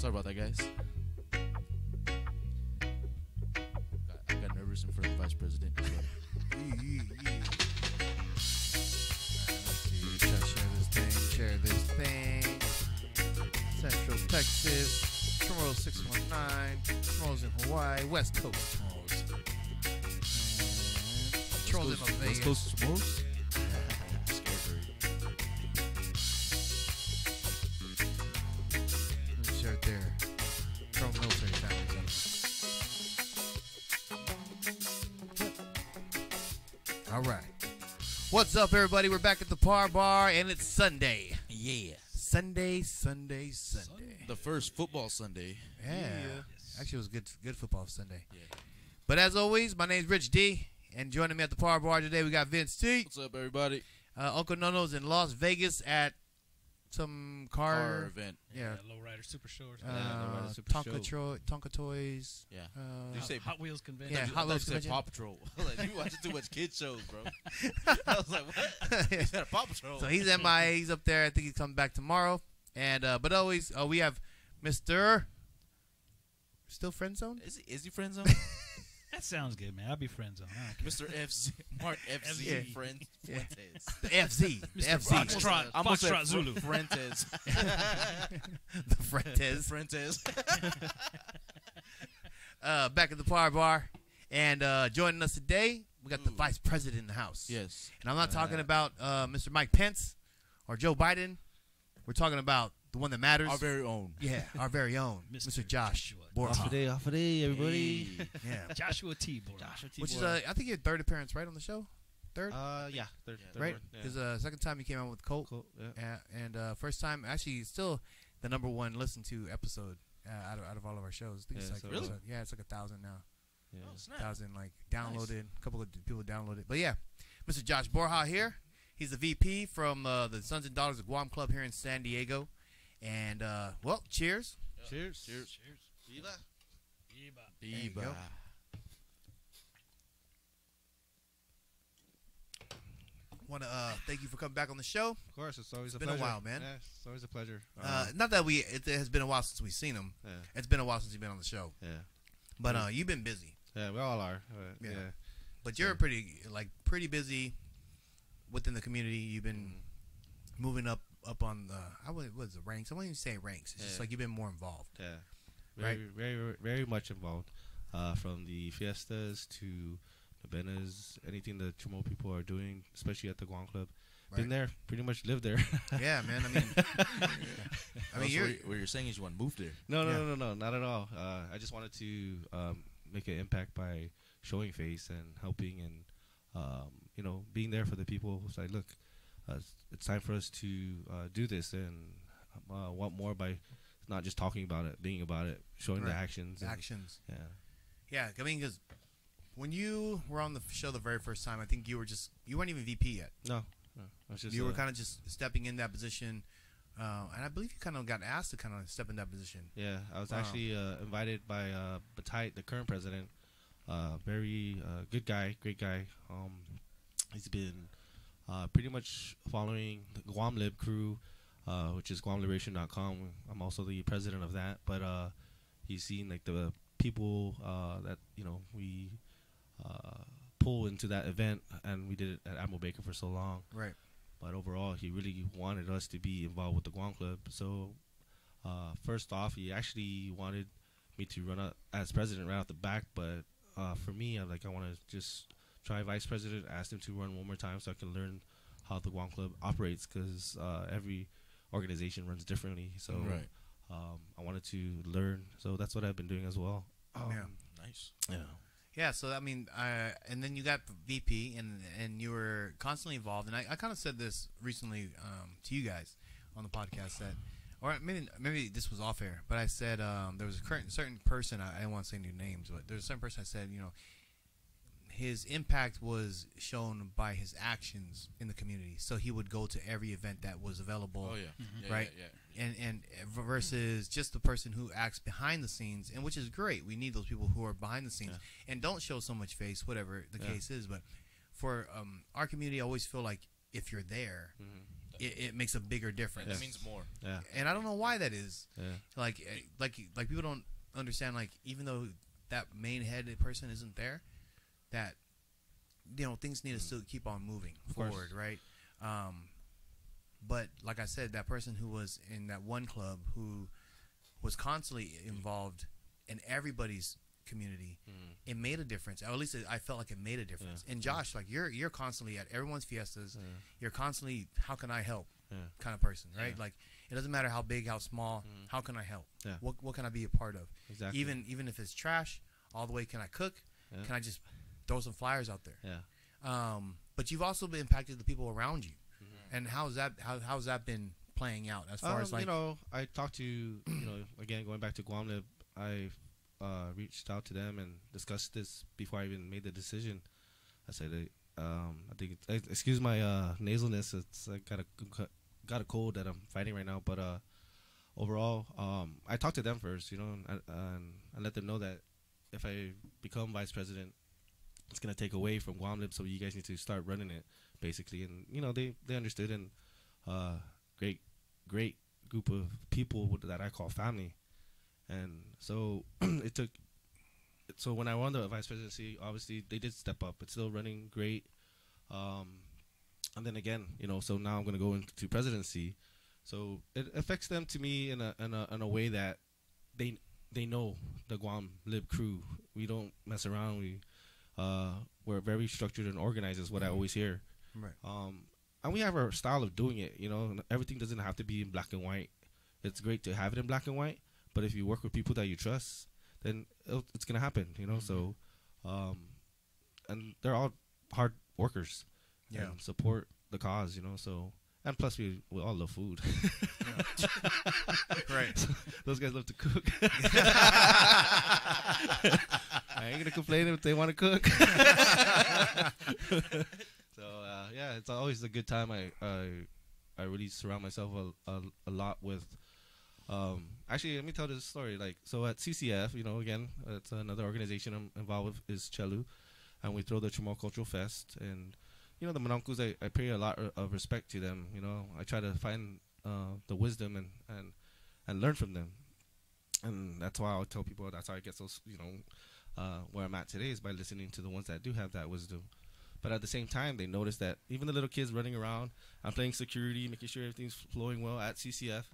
Sorry about that, guys. I got nervous in front of the vice president. Share this thing. Central Texas. Tomorrow's 619. Tomorrow's in Hawaii. West Coast tomorrow's. Tomorrow's in Las Vegas. West Coast tomorrow's? Share it there. From military families. All right. What's up, everybody? We're back at the ParBar, and it's Sunday. Yeah. Sunday. The first football Sunday. Yeah. Yes. Actually, it was good football Sunday. Yeah. But as always, my name's Rich D, and joining me at the ParBar today, we got Vince T. What's up, everybody? Uncle Nono's in Las Vegas at some car event. Yeah. Lowrider Super Show or something. Tonka Toys. Yeah. Uh, Did you say Hot Wheels convention. Yeah, I Hot thought you Wheels said convention. Paw Patrol. Like, you watching too much kid shows, bro. I was like, what? You said Paw Patrol. So he's MIA. He's up there. I think he's coming back tomorrow. And but always we have Mr. Still friend zone. Is he friend zone? That sounds good, man. I'll be friends on. Mr. FC Mark FC Yeah. Fuentes. The FZ. The FZ. Foxtrot. I almost said Foxtrot Zulu. Fuentes. The Fuentes. Fuentes. Back at the ParBar, and joining us today, we got the Vice President in the house. Yes. And I'm not talking about Mr. Mike Pence or Joe Biden. We're talking about the one that matters. Our very own. Yeah, our very own, Mr. Josh Borja. Off a day, everybody. Hey. Yeah. Joshua T. Boy. Which is, I think your third appearance, right, on the show? Third? Yeah, third Right? one, yeah. Because second time you came out with Colt. Cool, yeah. And first time, actually, still the #1 listened to episode out of all of our shows. I think Yeah, it's like so really? yeah, it's like 1,000 now. Yeah. Oh, snap. 1,000 like downloaded. A couple of people downloaded. But yeah, Mr. Josh Borja here. He's the VP from the Sons and Daughters of Guam Club here in San Diego. And well, cheers. Cheers. Cheers. Viva. you go. Want to thank you for coming back on the show. Of course, it's always It's a been a pleasure. while, man. Yeah, it's always a pleasure. Not that it has been a while since we've seen him. Yeah, It's been a while since you've been on the show. yeah, But you've been busy. yeah. We all are. Yeah. Yeah. But you're pretty busy within the community. You've been moving up on the what is the ranks? I won't even say ranks. It's just Yeah. like you've been more involved. Yeah. Right. Very much involved. From the fiestas to the benas, anything the Chimo people are doing, especially at the Guam Club. Been Right. there, pretty much lived there. Yeah, man. I mean, So what you're saying is you want to move there. No, not at all. I just wanted to make an impact by showing face and helping and being there for the people. It's like, look, it's time for us to do this and want more by not just talking about it, being about it, showing the Right. actions. and- actions. Yeah. Yeah, I mean, because when you were on the show the very first time, I think you weren't even VP yet. No. I was just, You were kind of just stepping in that position, and I believe you kind of got asked to kind of step in that position. Yeah, I was Wow. actually invited by Batai, the current president. Very good guy, great guy. He's been pretty much following the Guam Lib crew, which is GuamLiberation.com. I'm also the president of that, but he's seen like the people that we pull into that event, and we did it at Admiral Baker for so long. Right. But overall, he really wanted us to be involved with the Guam Club. So first off, he actually wanted me to run up as president right off the back. But for me, I want to just try vice president. Asked him to run one more time so I can learn how the Guam Club operates, because every organization runs differently. So Right. I wanted to learn. So that's what I've been doing as well. Yeah. Nice. Yeah. Yeah, so I mean, and then you got VP, and you were constantly involved. And I kind of said this recently to you guys on the podcast that, or maybe this was off air, but I said there was a certain person. I don't want to say any names, but there's a certain person I said, his impact was shown by his actions in the community. So he would go to every event that was available. Oh yeah. Mhm. Yeah, Right. Yeah. And versus just the person who acts behind the scenes, and which is great. We need those people who are behind the scenes and don't show so much face, whatever the case is. But for our community, I always feel like if you're there, Mm-hmm. it makes a bigger difference. That means more. Yeah. And I don't know why that is. Yeah. Like people don't understand. Like even though that main headed person isn't there, that things need to still keep on moving forward, right? But like I said, that person who was in that one club who was constantly involved in everybody's community, it made a difference. Or at least I felt like it made a difference. And Josh, like you're constantly at everyone's fiestas. You're constantly, how can I help? Kind of person, right? Like it doesn't matter how big, how small. How can I help? What can I be a part of? Exactly. Even if it's trash, all the way. Can I cook? Can I just throw some flyers out there? But you've also been impacted the people around you. And how's that been playing out as far as like I talked to again going back to Guam Lib, I reached out to them and discussed this before I even made the decision. I said I think excuse my nasalness, it's I got a cold that I'm fighting right now, but overall I talked to them first, and I let them know that if I become vice president, it's gonna take away from Guam Lib, so you guys need to start running it basically. And they understood, and great group of people that I call family. And so it took. So when I won the vice presidency, obviously they did step up. It's still running great. And then again, so now I'm gonna go into presidency. So it affects them to me in a way that they know the Guam Lib crew. We don't mess around. We're very structured and organized, is what I always hear. right. And we have our style of doing it. Everything doesn't have to be in black and white. It's great to have it in black and white, but if you work with people that you trust, then it's gonna happen. So, and they're all hard workers. And support the cause. So. And plus, we all love food. Right. So those guys love to cook. I ain't gonna complain if they want to cook. So yeah, it's always a good time. I really surround myself a lot with. Actually, let me tell this story. Like, so at CCF, again, it's another organization I'm involved with, is Chelu, and we throw the Chamorro Cultural Fest. And the Mononcos, I pay a lot of respect to them. I try to find the wisdom and learn from them. And that's why I'll tell people that's how I get so, where I'm at today is by listening to the ones that do have that wisdom. But at the same time, they notice that even the little kids running around, I'm playing security, making sure everything's flowing well at CCF.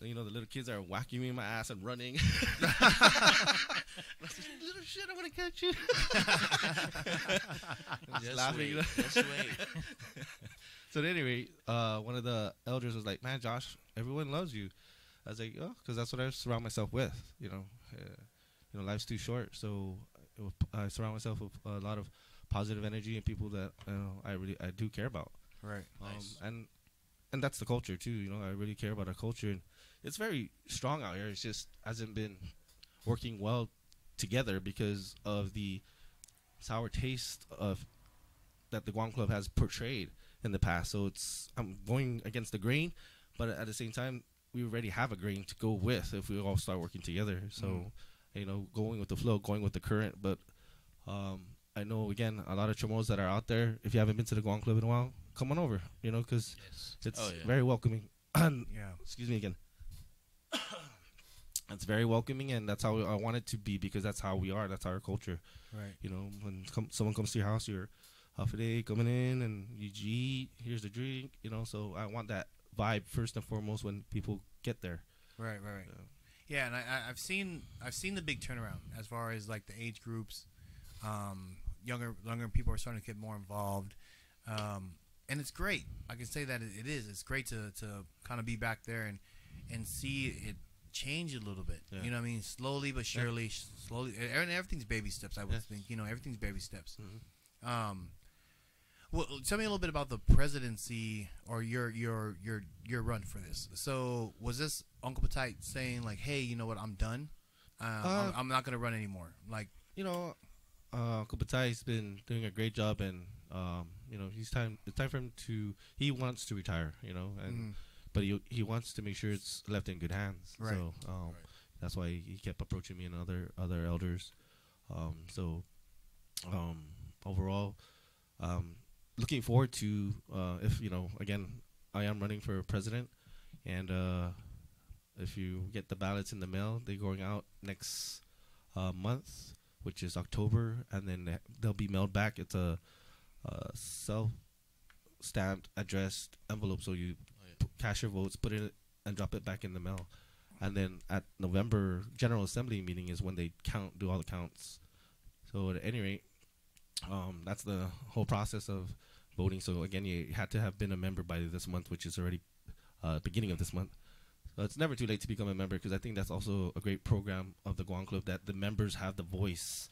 The little kids are whacking me in my ass and running. Little shit, I'm gonna catch you. Just laughing. wait. Just wait. So anyway, one of the elders was like, "Man, Josh, everyone loves you." I was like, "Oh, because that's what I surround myself with." Life's too short, so I surround myself with a lot of positive energy and people that I do care about. Right. Nice. And that's the culture too. I really care about our culture, and it's very strong out here. It's just hasn't been working well together because of the sour taste of that the Guam Club has portrayed in the past. So I'm going against the grain, but at the same time, we already have a grain to go with if we all start working together. So, going with the flow, going with the current. But I know, again, a lot of Chamorros that are out there, if you haven't been to the Guam Club in a while, come on over, because it's very welcoming. Excuse me again. It's very welcoming, and that's how I want it to be, because that's how we are. That's our culture. Right. When someone comes to your house, you're day coming in, and you eat. Here's the drink. So I want that vibe first and foremost when people get there. Right. Yeah, and I've seen the big turnaround as far as like the age groups. Younger people are starting to get more involved, and it's great. I can say that it is. It's great to kind of be back there and see it change a little bit. Yeah. You know what I mean? Slowly but surely, slowly. And everything's baby steps. I would think. Everything's baby steps. Mm-hmm. Well, tell me a little bit about the presidency or your run for this. So was this Uncle Petite saying like, hey, you know what, I'm done. I'm not gonna run anymore. Like, Uncle Petite's been doing a great job, and it's time for him to. He wants to retire, and but he wants to make sure it's left in good hands. Right. So that's why he kept approaching me and other elders. Overall, looking forward to if again, I am running for president, and if you get the ballots in the mail, they're going out next month, which is October, and then they'll be mailed back. It's a self-stamped, addressed envelope, so you cash your votes, put it, and drop it back in the mail. And then at November General Assembly meeting is when they do all the counts. So at any rate, that's the whole process of voting. So again, you had to have been a member by this month, which is already beginning of this month. So it's never too late to become a member, because I think that's also a great program of the Guam Club, that the members have the voice.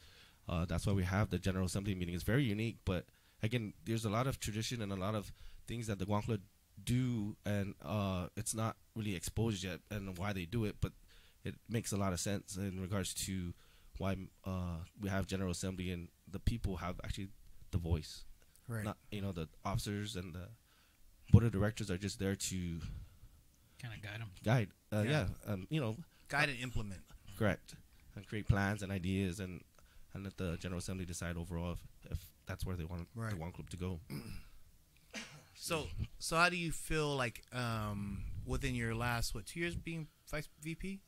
That's why we have the General Assembly meeting. It's very unique, but again, there's a lot of tradition and a lot of things that the Guam Club do, and it's not really exposed yet and why they do it, but it makes a lot of sense in regards to why we have General Assembly, and the people have actually the voice. Right. Not, the officers and the board of directors are just there to Kind of guide them. guide. Yeah. Guide and implement. correct, and create plans and ideas, and let the General Assembly decide overall if that's where they want the Guam Club to go. So how do you feel like within your last 2 years being vice VP?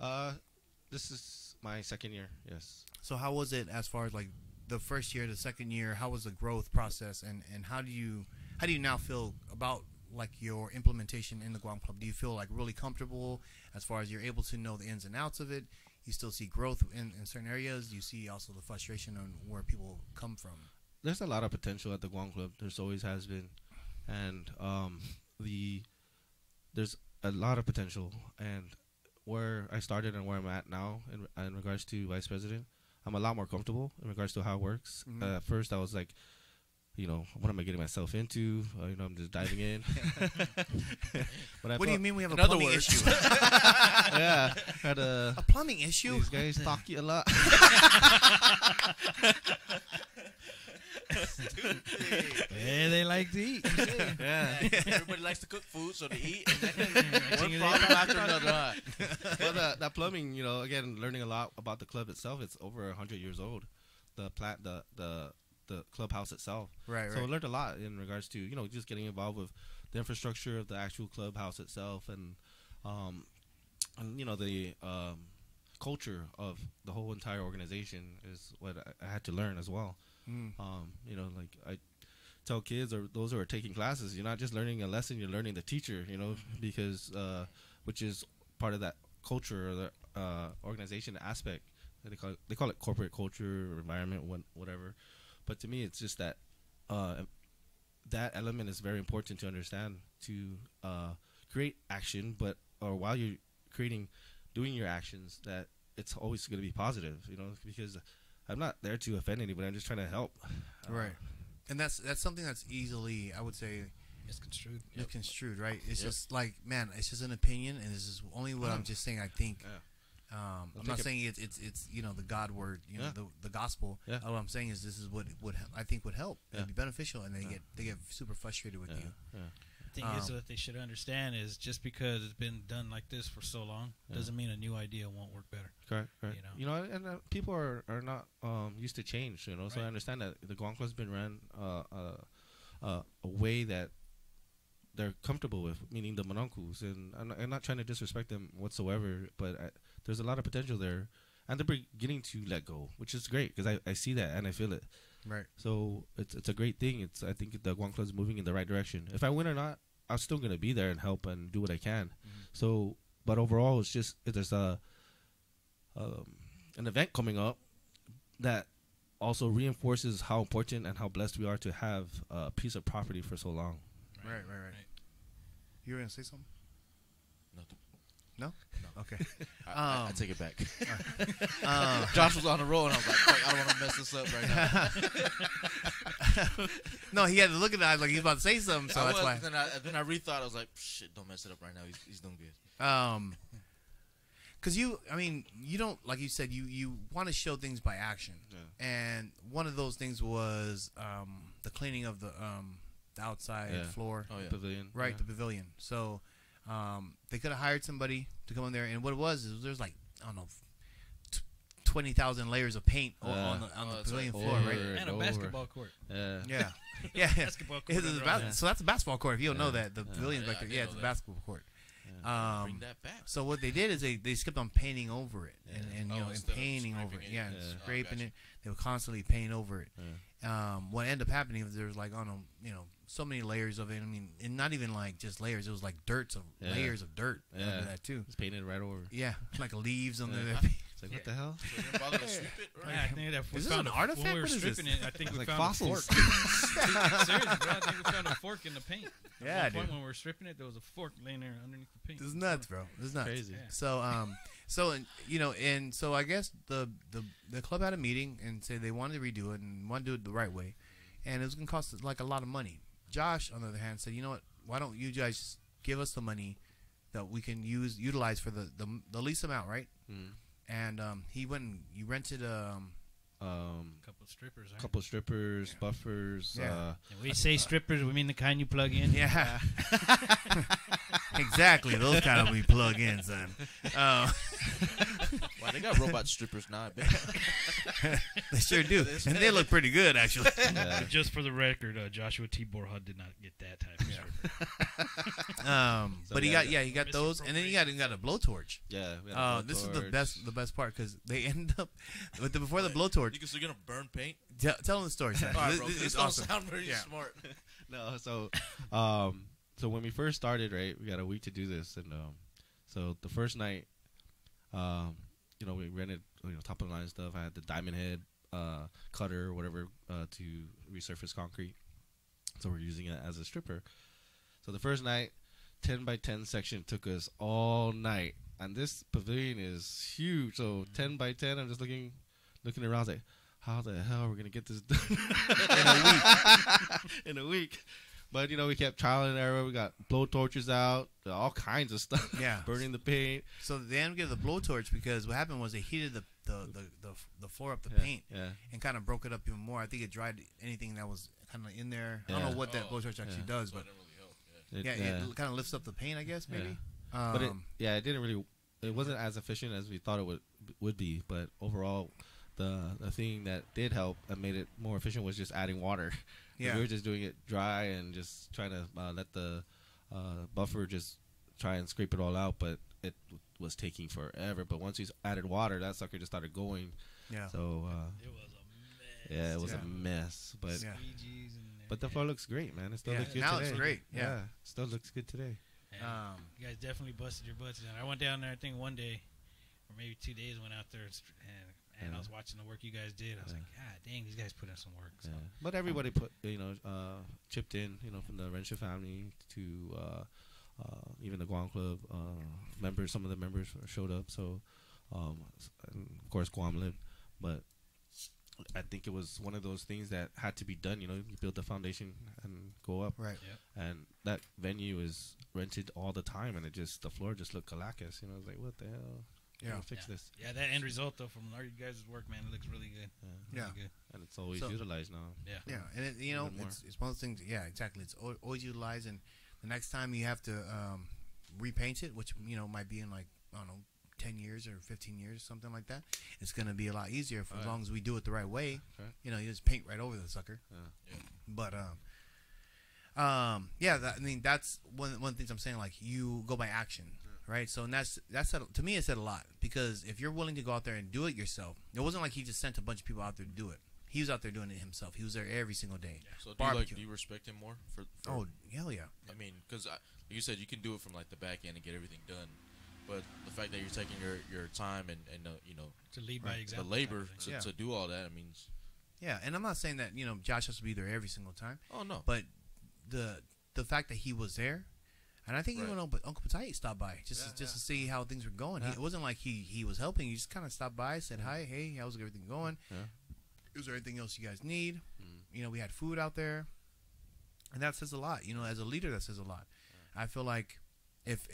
This is my second year. Yes. So how was it as far as like the first year, the second year? How was the growth process, and how do you now feel about like your implementation in the Guam Club? Do you feel like really comfortable as far as you're able to know the ins and outs of it? You still see growth in certain areas? Do you see also the frustration on where people come from? There's a lot of potential at the Guam Club. There's always has been, and there's a lot of potential. And where I started and where I'm at now in regards to vice president, I'm a lot more comfortable in regards to how it works. Mm-hmm. At first, I was like, what am I getting myself into? I'm just diving in. What do you mean we have a in other plumbing words. issue? Yeah, had A plumbing issue? these guys talk you a lot. Yeah, they like to eat. Yeah. Everybody likes to cook food, so they eat. And then one problem after another. Huh? Well, that plumbing, again, learning a lot about the club itself. It's over 100 years old. The clubhouse itself. Right. So I learned a lot in regards to just getting involved with the infrastructure of the actual clubhouse itself, and the culture of the whole entire organization is what I had to learn as well. Like I tell kids or those who are taking classes, you're not just learning a lesson, you're learning the teacher, because which is part of that culture or the organization aspect. They call it corporate culture or environment, whatever. But to me, it's just that that element is very important to understand to create action, or while you're doing your actions, that it's always going to be positive, because I'm not there to offend anybody. I'm just trying to help. Right. And that's something that's easily, I would say, Misconstrued. misconstrued, right? It's just like, man, it's just an opinion, and this is only what I'm just saying I think. I'm not saying it's the God word, the gospel. Yeah. All I'm saying is this is what I think would help. It'd be beneficial, and they get super frustrated with you. Yeah. The thing is, what they should understand is just because it's been done like this for so long doesn't mean a new idea won't work better. Correct. And people are not used to change, So I understand that the Guam Club's been run a way that they're comfortable with, meaning the Mononcos, and I'm not trying to disrespect them whatsoever, but there's a lot of potential there, and they're beginning to let go, which is great because I see that and I feel it. Right. So it's a great thing. I think the Guam Club's moving in the right direction. If I win or not, I'm still gonna be there and help and do what I can. Mm-hmm. So, but overall, it's just there's an event coming up that also reinforces how important and how blessed we are to have a piece of property for so long. Right. You were gonna say something? Nothing. No? Okay. I take it back. Josh was on the roll, and I was like, fuck, I don't want to mess this up right now. No, he had to look at the eyes like he was about to say something, so that's why. Then I rethought. I was like, shit, don't mess it up right now. He's doing good. Because you don't, like you said, you want to show things by action. Yeah. And one of those things was the cleaning of the outside floor. Oh, yeah. Pavilion. Right, Yeah. the pavilion. So they could have hired somebody to come in there, and what it was is there's like, I don't know, 20,000 layers of paint on the that's pavilion right. floor, right? And a basketball court. Yeah, yeah. Basketball court. So that's a basketball court. If you don't know that, the Yeah, pavilion's back I there. didn't Yeah, know it's a that. basketball court. Bring that back. So what they did is they skipped on painting over it and you know, and instead of painting over it. scraping it. Yeah, and Yeah. Oh, scraping gotcha. it. They would constantly paint over it. What ended up happening was there was like, I don't know, you know, so many layers of it. I mean, and not even like just layers. It was like layers of dirt under that too. It's painted right over. Yeah, like leaves under there. It's like, what the hell? So you didn't bother to sweep it? Or Yeah, I think that we Is this found an a, artifact? when we were What is this? stripping it. I think we like found fossils. a fork. Seriously, bro, I think we found a fork in the paint. At Yeah, one point dude. when we were stripping it, there was a fork laying there underneath the paint. This is nuts, bro. This is nuts. Crazy. Yeah. So you know, and so I guess the club had a meeting and said they wanted to redo it and want to do it the right way, and it was gonna cost like a lot of money. Josh, on the other hand, said, you know what? Why don't you guys give us the money that we can utilize for the least amount, right? Mm. And he went and you rented A couple of strippers. Right? couple strippers, buffers. Yeah. And we say strippers, we mean the kind you plug in. yeah. Exactly, those kind of we plug in, son. Wow, they got robot strippers now, I bet. They sure do, and they look pretty good, actually. But just for the record, Joshua T. Borja did not get that type of stripper. But he got those, and then he got a blowtorch. Yeah. we had a This is blowtorch. the best part because they end up before the blowtorch. You're going to burn paint? Tell them the story. Son. All right, bro. This This is don't awesome. sound very Yeah. smart. No, so when we first started, right, we got a week to do this, and so the first night, you know, we rented, you know, top of the line stuff. I had the diamond head cutter or whatever to resurface concrete, so we're using it as a stripper. So the first night, 10 by 10 section took us all night, and this pavilion is huge. So 10 by 10, I'm just looking around, I was like, how the hell are we gonna get this done in a week? But you know, we kept trial and error. We got blow torches out, all kinds of stuff. Yeah. Burning the paint. So they ended up getting the blowtorch because what happened was they heated the floor up, the Yeah, paint, yeah. and kind of broke it up even more. I think it dried anything that was kind of in there. I Yeah. don't know what that Oh, blowtorch actually does, So but it didn't really help. yeah, it kind of lifts up the paint, I guess maybe. But it didn't really. It wasn't as efficient as we thought it would be. But overall, the thing that did help and made it more efficient was just adding water. Yeah. We were just doing it dry and just trying to let the buffer just try and scrape it all out, but it was taking forever. But once we added water, that sucker just started going. Yeah. So It was a mess. yeah, it was Yeah. a mess. But Yeah. Squeegees and but the floor looks great, man. It still Yeah, looks good now today. it's great, yeah. Still looks good today. Yeah. You guys definitely busted your butts. And I went down there, I think one day, or maybe 2 days, went out there and I was watching the work you guys did. I was like, God dang, these guys put in some work. So. Yeah. But everybody chipped in, you know, from the Renshaw family to even the Guam Club members. Some of the members showed up. So, and of course, Guam lived. But I think it was one of those things that had to be done. You know, you build the foundation and go up. Right. And that venue is rented all the time, and the floor just looked calakas. You know, I was like, what the hell? Yeah. Fix this. Yeah, that end result, though, from all you guys' work, man, it looks really good. Yeah. Really good. And it's always So- utilized now. Yeah, and you know, Even more. it's one of those things. Yeah, exactly. It's always utilized, and the next time you have to repaint it, which you know might be in like I don't know 10 years or 15 years, something like that, it's gonna be a lot easier as long as we do it the right way. Right. You know, you just paint right over the sucker. Yeah. But I mean that's one of the things I'm saying. Like you go by action, right? So and that's to me it said a lot because if you're willing to go out there and do it yourself, it wasn't like he just sent a bunch of people out there to do it. He was out there doing it himself. He was there every single day. So Barbecue. do you respect him more for Oh hell yeah! I mean, because like you said, you can do it from like the back end and get everything done, but the fact that you're taking your time and you know To lead by Right. the example. labor type of thing. Yeah. to do all that, I mean, Yeah, and I'm not saying that you know Josh has to be there every single time, oh no, but the fact that he was there, and I think Right. even Uncle Patai stopped by just to see how things were going. Yeah. It wasn't like he was helping. He just kind of stopped by, said hi, hey, how's everything going? Yeah. Is there anything else you guys need? Mm. You know, we had food out there, and that says a lot. You know, as a leader, that says a lot. I feel like if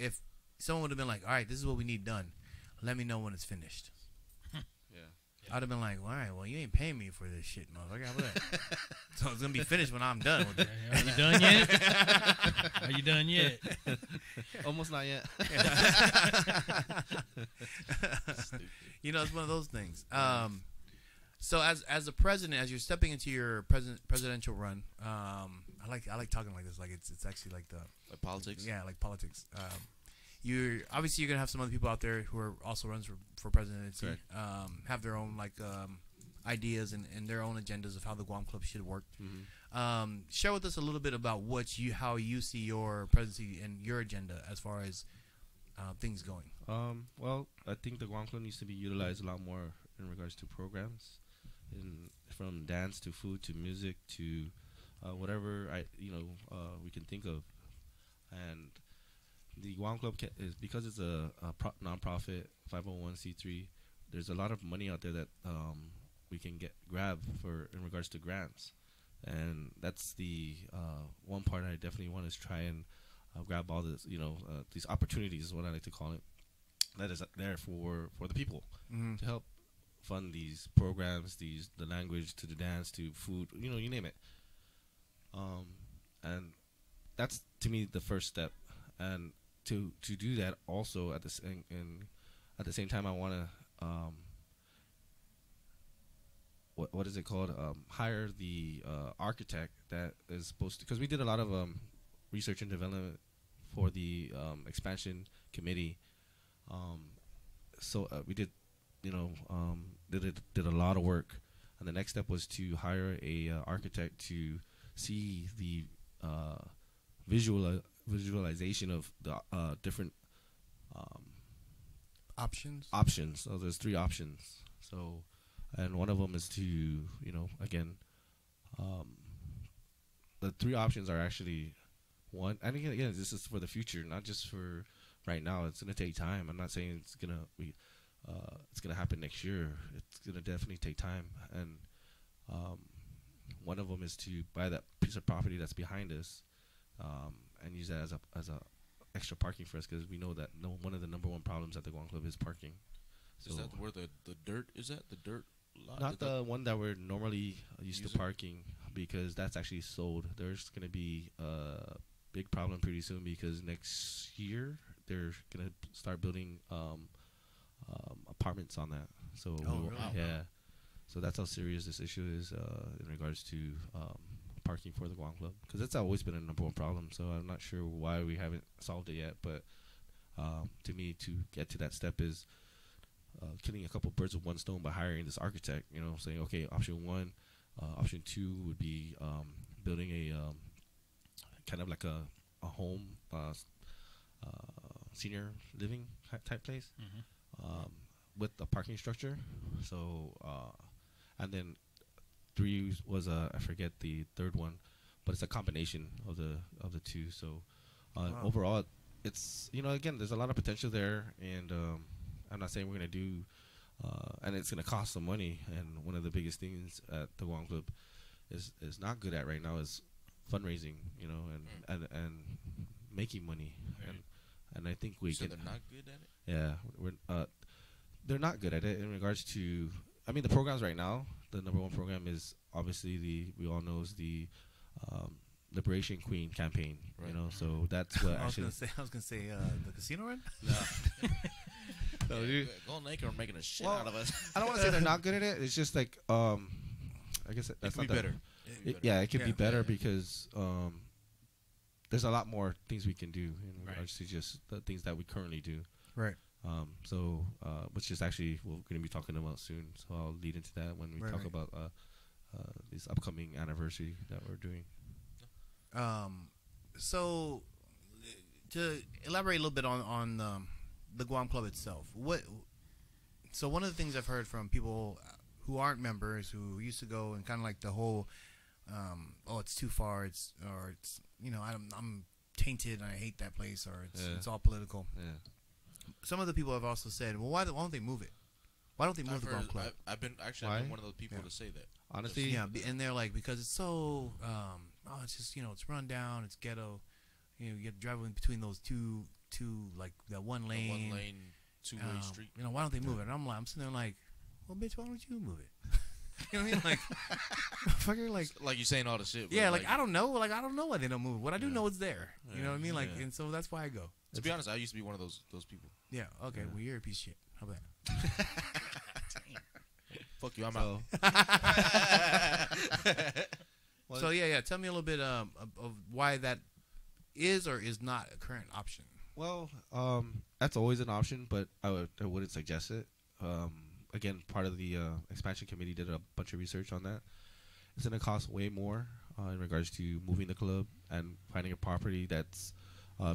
someone would have been like, all right, this is what we need done, let me know when it's finished. Yeah. I'd have been like, all right, well, you ain't paying me for this shit, motherfucker. How about that? So it's gonna be finished when I'm done with it. Are you done yet? Are you done yet? Almost not yet. You know, it's one of those things. So as a president, as you're stepping into your presidential run, I like talking like this, like it's actually like politics. Yeah, like politics. You're gonna have some other people out there who are also runs for presidency. Have their own ideas and their own agendas of how the Guam Club should work. Mm-hmm. Share with us a little bit about how you see your presidency and your agenda as far as things going. Well, I think the Guam Club needs to be utilized a lot more in regards to programs, from dance to food to music to whatever we can think of. And the Guam Club is, because it's a non-profit 501c3. There's a lot of money out there that we can grab in regards to grants, and that's the one part I definitely want to try and grab all this, these opportunities is what I like to call it. That is there for the people to help fund these programs, the language to the dance to food, you name it. And that's to me the first step. And to do that also at the same time, I want to what is it called? Hire the architect that is supposed to, because we did a lot of research and development for the expansion committee. So we did a lot of work, and the next step was to hire a architect to see the visualization of the different options. So there's 3 options. So, and one of them is to, again, the 3 options are actually one. And again, this is for the future, not just for right now. It's gonna take time. I'm not saying it's gonna happen next year. It's gonna definitely take time. And one of them is to buy that piece of property that's behind us, and use that as a extra parking for us, because we know that one of the number one problems at the Guam Club is parking. So is that where the dirt is at? The dirt lot? Not the one that we're normally used to parking, because that's actually sold. There's going to be a big problem pretty soon, because next year they're going to start building apartments on that. So really? Yeah. So that's how serious this issue is in regards to parking for the Guam Club, because it's always been a number one problem. So I'm not sure why we haven't solved it yet, but to me, to get to that step is killing a couple birds with one stone by hiring this architect. Saying, okay, option 1, option 2 would be building a kind of like a home, senior living type place, with a parking structure. So and then 3 was I forget the third one, but it's a combination of the 2. So overall, it's again, there's a lot of potential there, and I'm not saying we're gonna do, and it's gonna cost some money. And one of the biggest things at the Guam Club is not good at right now is fundraising, and making money, and I think we can. They're not good at it. Yeah, they're not good at it in regards to. I mean, the programs right now, the number one program is obviously we all know is the Liberation Queen campaign. Right. So that's what I was actually. gonna say the casino run. No, Golden Acre are making a shit out of us. I don't want to say they're not good at it. It's just like I guess that's it could not be better. Yeah, it could be better because there's a lot more things we can do in regards to just the things that we currently do. Right. So which is actually we're going to be talking about soon. So I'll lead into that when we talk about this upcoming anniversary that we're doing. So to elaborate a little bit on the Guam Club itself, so one of the things I've heard from people who aren't members, who used to go, and kind of like the whole it's too far, it's I'm tainted and I hate that place, or it's all political. Yeah. Some of the people have also said, well, why don't they move it? Why don't they move the Guam Club? I've been one of those people to say that. Honestly, yeah, and they're like, because it's so it's just it's run down, it's ghetto. You get to drive in between those two like that one lane, two-way street. Why don't they move it? And I'm sitting there like, well, bitch, why don't you move it? You know what I mean? Like, fucker, like you saying all the shit. yeah, like I don't know. Like, I don't know why they don't move it. What I do know it's there. You know what I mean? Like, Yeah. and so that's why I go. To be honest, I used to be one of those people. Yeah. Okay. Well, you're a piece of shit. How about Fuck you, I'm So, that? So yeah. Tell me a little bit of why that is or is not a current option. well, that's always an option, but I wouldn't suggest it. Again, part of the expansion committee did a bunch of research on that. It's going to cost way more in regards to moving the club and finding a property that's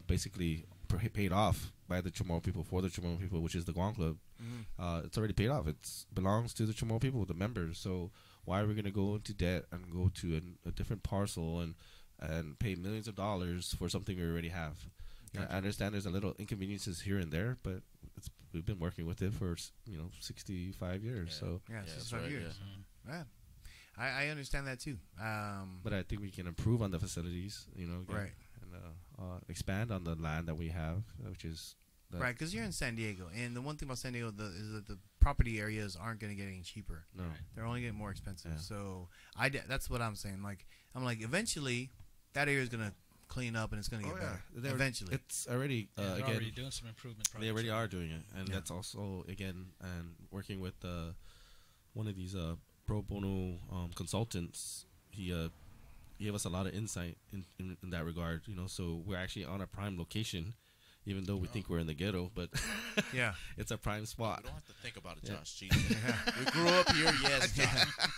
basically paid off by the Chamorro people for the Chamorro people, which is the Guam Club. It's already paid off. It belongs to the Chamorro people, the members. So why are we going to go into debt and go to a different parcel and pay millions of dollars for something we already have? Gotcha. I understand there's a little inconveniences here and there, but we've been working with it for 65 years. Yeah. So, Yeah. Yeah, 65 right, years. Yeah. I understand that too. but I think we can improve on the facilities, again, Right. and expand on the land that we have, which is Right, because you're in San Diego, and the one thing about San Diego is that the property areas aren't going to get any cheaper. no. They're only getting more expensive. Yeah. So that's what I'm saying. Like, I'm like, eventually, that area is going to clean up and it's going to get better. Eventually. It's already They're again. already doing some improvement projects. They already are doing it, and Yeah. that's also again and working with one of these pro bono consultants. He gave us a lot of insight in that regard. So we're actually on a prime location, even though we think we're in the ghetto, but Yeah. it's a prime spot. We don't have to think about it, Yeah. Josh. Jeez. We grew up here, yes.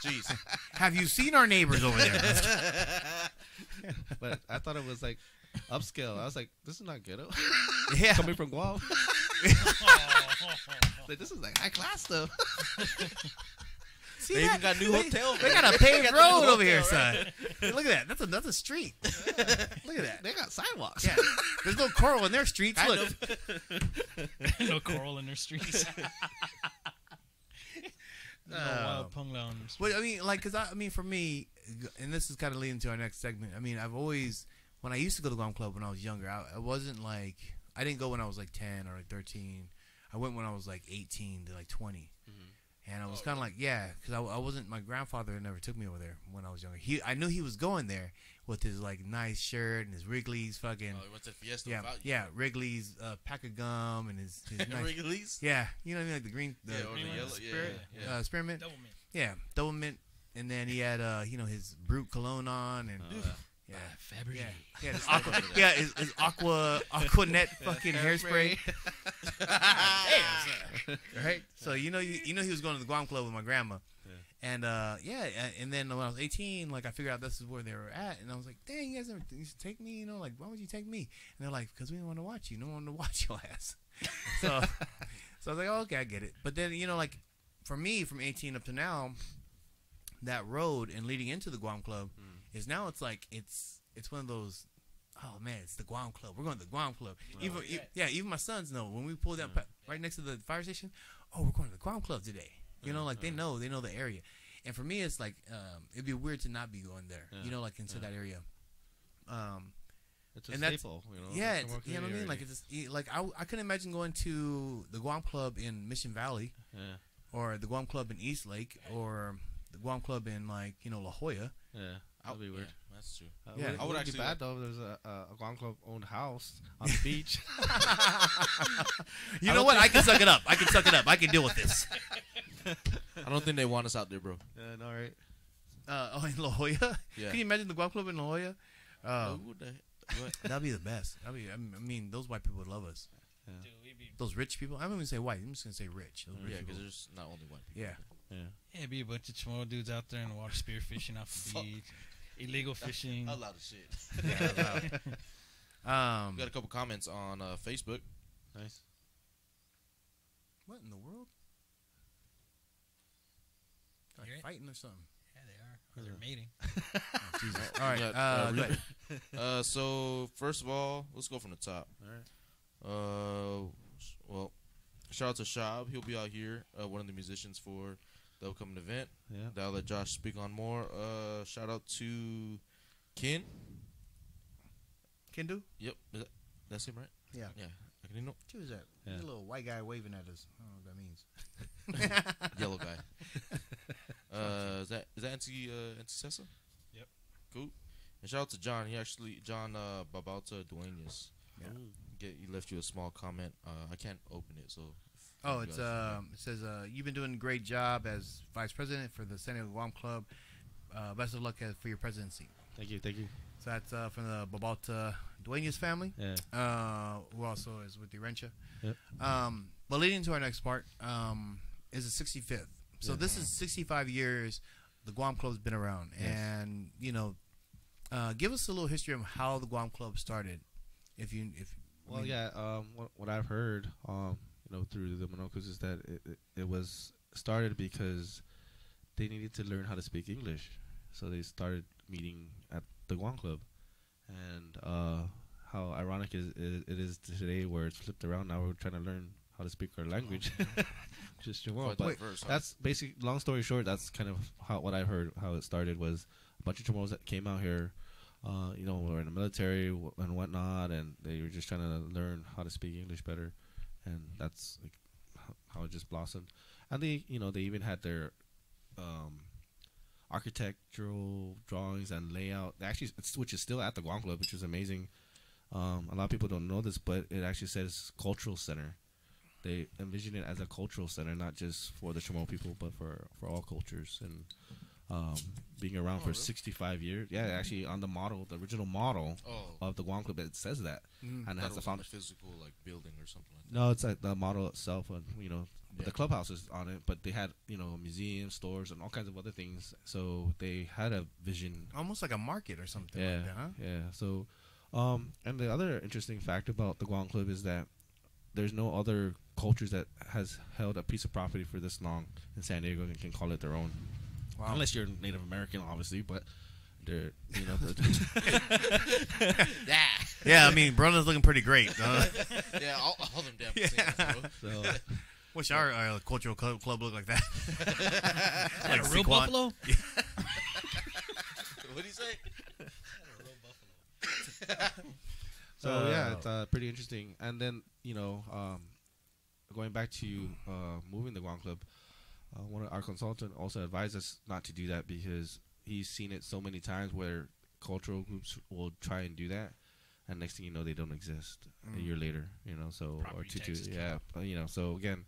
Jeez. Have you seen our neighbors over there? But I thought it was like upscale. I was like, this is not ghetto. Yeah. Coming from Guam. Like, this is like high class stuff. See They that? even got new hotels. They got a paved road over here, son. Hey, look at that. That's a street. Look at that. They got sidewalks. Yeah. There's no coral in their streets. Kind Look. No coral in their streets. No wild pungla on their streets. Well, I mean, like, because for me, and this is kind of leading to our next segment. I mean, I've always, when I used to go to Guam Club when I was younger, I wasn't like, I didn't go when I was like 10 or like 13. I went when I was like 18 to like 20. And I was kind of like, yeah, because I wasn't, my grandfather never took me over there when I was younger. I knew he was going there with his like nice shirt and his Wrigley's fucking, Oh, what's that Fiesta? yeah, without you? yeah, Wrigley's pack of gum and his nice, Wrigley's? yeah, you know what I mean, like the green, the Yeah, or the green yellow. spirit, Yeah. spearmint, Double mint. yeah, double mint, and then he had his brute cologne on and yeah. Fabergé. Yeah, his aqua, yeah, his Aquanet fucking hairspray. Damn, right? So you know he was going to the Guam Club with my grandma, and and then when I was 18, like I figured out this is where they were at, and I was like, dang, you guys never used to take me, like why would you take me? And they're like, because we didn't want to watch you, no one wanted to watch your ass. So I was like, oh, okay, I get it. But then like for me, from 18 up to now, that road and leading into the Guam Club is now it's like it's one of those. Oh man, it's the Guam Club. We're going to the Guam Club. Even my sons know when we pulled up right next to the fire station. Oh, we're going to the Guam Club today. Like they know the area. And for me, it's like it'd be weird to not be going there. Like into that area. It's a And that's- staple. Yeah, It's a more you know what I mean. Like community it's like I couldn't imagine going to the Guam Club in Mission Valley, or the Guam Club in East Lake, or the Guam Club in like La Jolla. Yeah, that'd be weird. Yeah, that's true. Yeah. I I would would actually be bad though. If there's a Guam Club owned house on the beach. You know what? I can suck it up. I can deal with this. I don't think they want us out there, bro. Yeah, no, right. In La Jolla? Yeah. Can you imagine the Guam Club in La Jolla? Who the what? That'd be the best. I mean, those white people would love us. Dude, we'd be, Those rich people. I'm not even say white. I'm just gonna say rich. Those rich Yeah, because people. there's not only white people. Yeah. Yeah. it'd be a bunch of Chamorro dudes out there in the water spearfishing off the Fuck. beach. Illegal fishing. A lot of shit. Yeah, We got a couple comments on Facebook. Nice. what in the world? Like You're right. fighting or something? Yeah, they are. Or they're mating. Oh, Jesus. All right. got, Go ahead. So first of all, let's go from the top. All right. Well, shout out to Shab. He'll be out here, one of the musicians for the upcoming event. Yeah. I'll let Josh speak on more. Shout out to Ken. Can do? Yep, that's him, right? Yeah. Yeah. I can know. Who is that? Yeah. He's a little white guy waving at us. I don't know what that means. Yellow guy. Is that NC Cessa? Yep. Cool. And shout out to John. John Babalta Duenas. Yeah. He left you a small comment. I can't open it, so. Oh, it says you've been doing a great job as vice president for the San Diego Guam Club. Best of luck for your presidency. Thank you. So that's from the Babalta Duenas family. Yeah. Who also is with the Rencha. Yep. But leading to our next part is the 65th. So this is 65 years the Guam Club's been around, and give us a little history of how the Guam Club started. What I've heard, through the Monocos is that it was started because they needed to learn how to speak English, so they started meeting at the Guam Club, and how ironic it is today where it's flipped around. Now we're trying to learn how to speak our language. Just Chamorro. But that's basic. Long story short, that's kind of what I heard. How it started was a bunch of Chamorros that came out here, were in the military and whatnot, and they were just trying to learn how to speak English better, and that's like how it just blossomed. And they even had their architectural drawings and layout. Which is still at the Guam Club, which is amazing. A lot of people don't know this, but it actually says cultural center. They envision it as a cultural center, not just for the Chamorro people, but for all cultures. And being around for 65 years. Yeah, actually on the original model of the Guam Club, it says that. And it has a physical building or something like that. No, it's like the model itself, and the clubhouse is on it, but they had museums, stores, and all kinds of other things. So they had a vision, almost like a market or something. Yeah, like that, huh? Yeah. So, and the other interesting fact about the Guam Club is that there's no other cultures that has held a piece of property for this long in San Diego and can call it their own. Wow. Unless you're Native American, obviously, but they're yeah. I mean, Brona's looking pretty great. Yeah, all them damn things. So. Wish our cultural club looked like that. Like a real buffalo? What did he say? A real buffalo. So yeah, it's pretty interesting. And then going back to moving the Guam Club, one of our consultant also advised us not to do that because he's seen it so many times where cultural groups will try and do that, and next thing you know, they don't exist a year later. So Property or two, yeah. So again,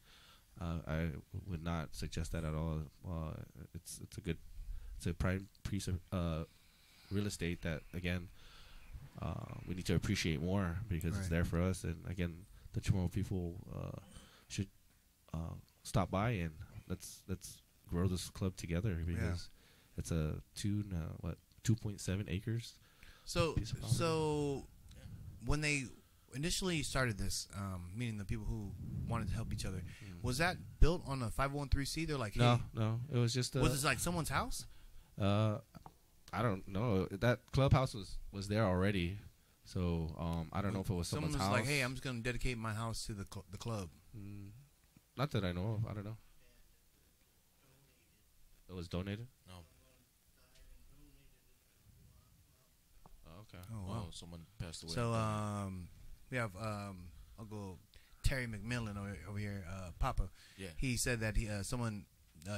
I would not suggest that at all. It's a prime piece of real estate that again we need to appreciate more because it's there for us. And again, the Chamorro people should stop by and let's grow this club together because it's a 2.7 acres. So when they initially started this, meaning the people who wanted to help each other, was that built on a 501(c)(3)? They're like, hey, no, it was just. Was it like someone's house? I don't know. That clubhouse was there already, so I don't know if it was someone's house. Someone was like, hey, I'm just gonna dedicate my house to the club. Not that I know of. I don't know. It was donated? No. Oh, okay. Oh wow. Someone passed away. So we have Uncle Terry McMillan over here, Papa. Yeah. He said that someone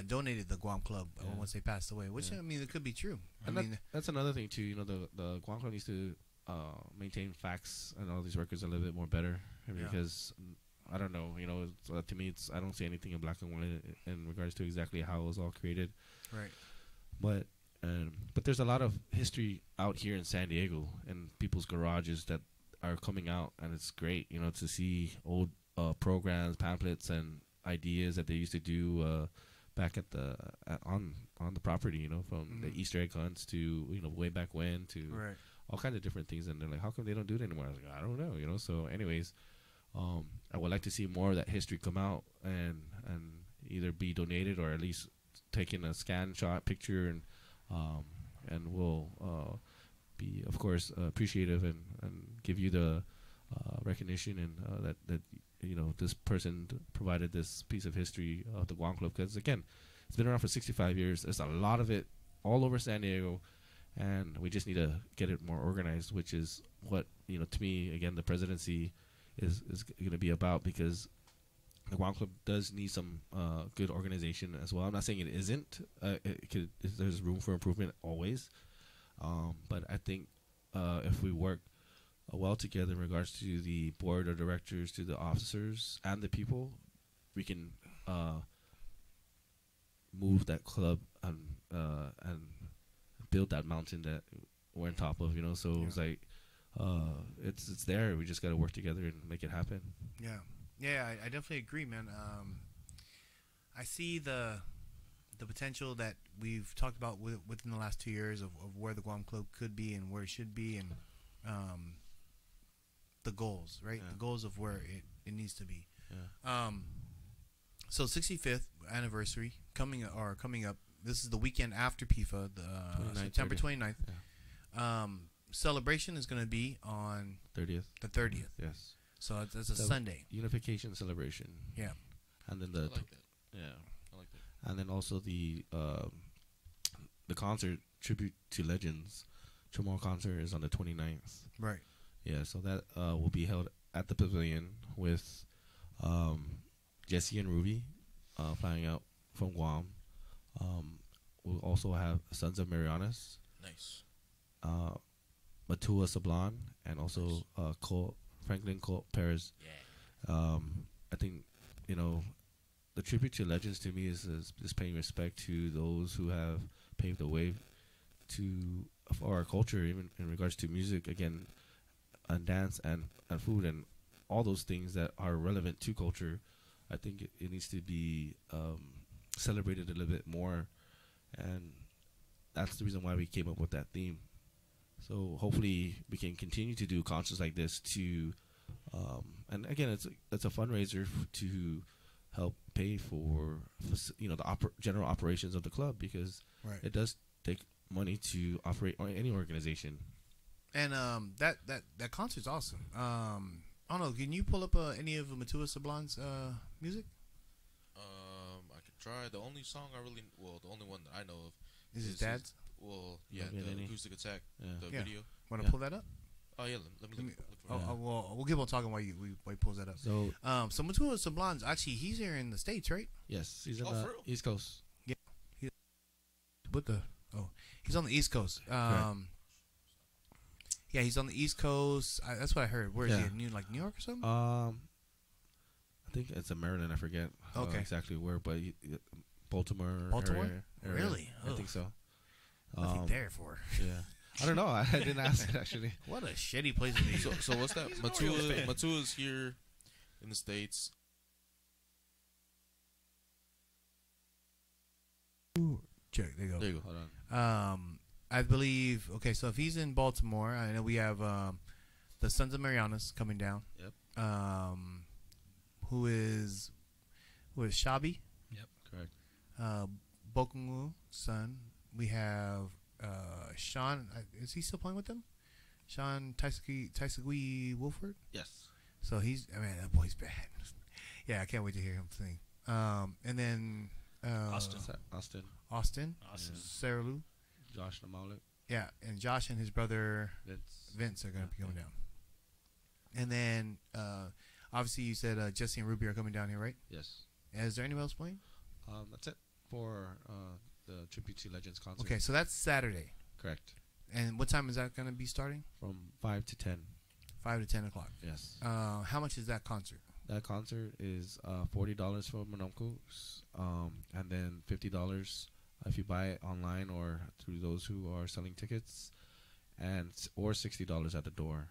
donated the Guam Club once they passed away, which I mean it could be true. And that's another thing too. The Guam Club needs to maintain facts and all these records a little bit more better because I don't know. To me, I don't see anything in black and white in regards to exactly how it was all created. Right. But there's a lot of history out here in San Diego and people's garages that are coming out, and it's great, to see old programs, pamphlets, and ideas that they used to do back on the property. From the Easter egg hunts to way back when to all kinds of different things. And they're like, how come they don't do it anymore? I was like, I don't know. So, anyways. I would like to see more of that history come out and either be donated or at least taking a scan shot picture and we'll be of course appreciative and give you the recognition and that this person provided this piece of history of the Guam Club because again it's been around for 65 years. There's a lot of it all over San Diego and we just need to get it more organized, which is what to me again the presidency is going to be about because the Guam Club does need some good organization as well. I'm not saying it isn't. There's room for improvement always. But I think if we work well together in regards to the board of directors, to the officers, and the people, we can move that club and build that mountain that we're on top of. So it's like it's there. We just got to work together and make it happen. Yeah, I definitely agree, man. I see the potential that we've talked about within the last 2 years of where the Guam Club could be and where it should be, and the goals, right? Yeah. The goals of where it needs to be. Yeah. So 65th anniversary coming up. This is the weekend after PIFA, September 29th. Yeah. Celebration is going to be on 30th. the 30th. Yes. So it's a Sunday. Unification celebration. Yeah. And then I like that. yeah. I like that. And then also the concert tribute to legends. Chamorro concert is on the 29th. Right. Yeah, so that will be held at the pavilion with Jesse and Ruby flying out from Guam. We'll also have Sons of Marianas, Nice. Matua Sablan, and also Franklin Colt Perez. Yeah. I think, the tribute to legends to me is paying respect to those who have paved the way for our culture, even in regards to music, again, and dance and food and all those things that are relevant to culture. I think it needs to be celebrated a little bit more, and that's the reason why we came up with that theme. So hopefully we can continue to do concerts like this to, and again, it's a fundraiser to help pay for the general operations of the club, because Right. it does take money to operate any organization. And that concert's awesome. I don't know. Can you pull up any of Matua Sablan's music? I could try. The only song the only one that I know of Is his dad's? Yeah, Yeah, the any? Acoustic Attack, Yeah. the Yeah. video. Want to Yeah. pull that up? Oh yeah, let me look for it. Yeah. Well, we'll keep on talking while he pulls that up. So So Matua Sablan's actually he's here in the States, right? yes, he's on Oh, the for real? East Coast. He's on the East Coast. Yeah, he's on the East Coast. That's what I heard. Where is he? Yeah. New York or something? I think it's in Maryland. I forget Okay. exactly where, but Baltimore. Baltimore? area. Really? I Ugh. think so. What's he there for? Yeah, I don't know. I didn't ask it actually. What a shitty place to be. So what's that? Matua's here in the States. Check. There you go. There you go. Hold on. I believe. Okay, so if he's in Baltimore, I know we have the Sons of Marianas coming down. Yep. Who is Shabi? Correct. Bokungu son. We have Sean. Is he still playing with them? Sean Taisagui Wolford. Yes. So that boy's bad. Yeah, I can't wait to hear him sing. And then Austin. Austin. Sarah Lou. Josh Namalik. Yeah, and Josh and his brother Vince are going to be going down. And then, obviously, you said Jesse and Ruby are coming down here, right? Yes. And is there anyone else playing? That's it for the Tribute to Legends concert. Okay, so that's Saturday. Correct. And what time is that going to be starting? From 5 to 10. 5 to 10 o'clock. Yes. How much is that concert? That concert is $40 for Monomcos, and then $50 if you buy it online or through those who are selling tickets, or $60 at the door.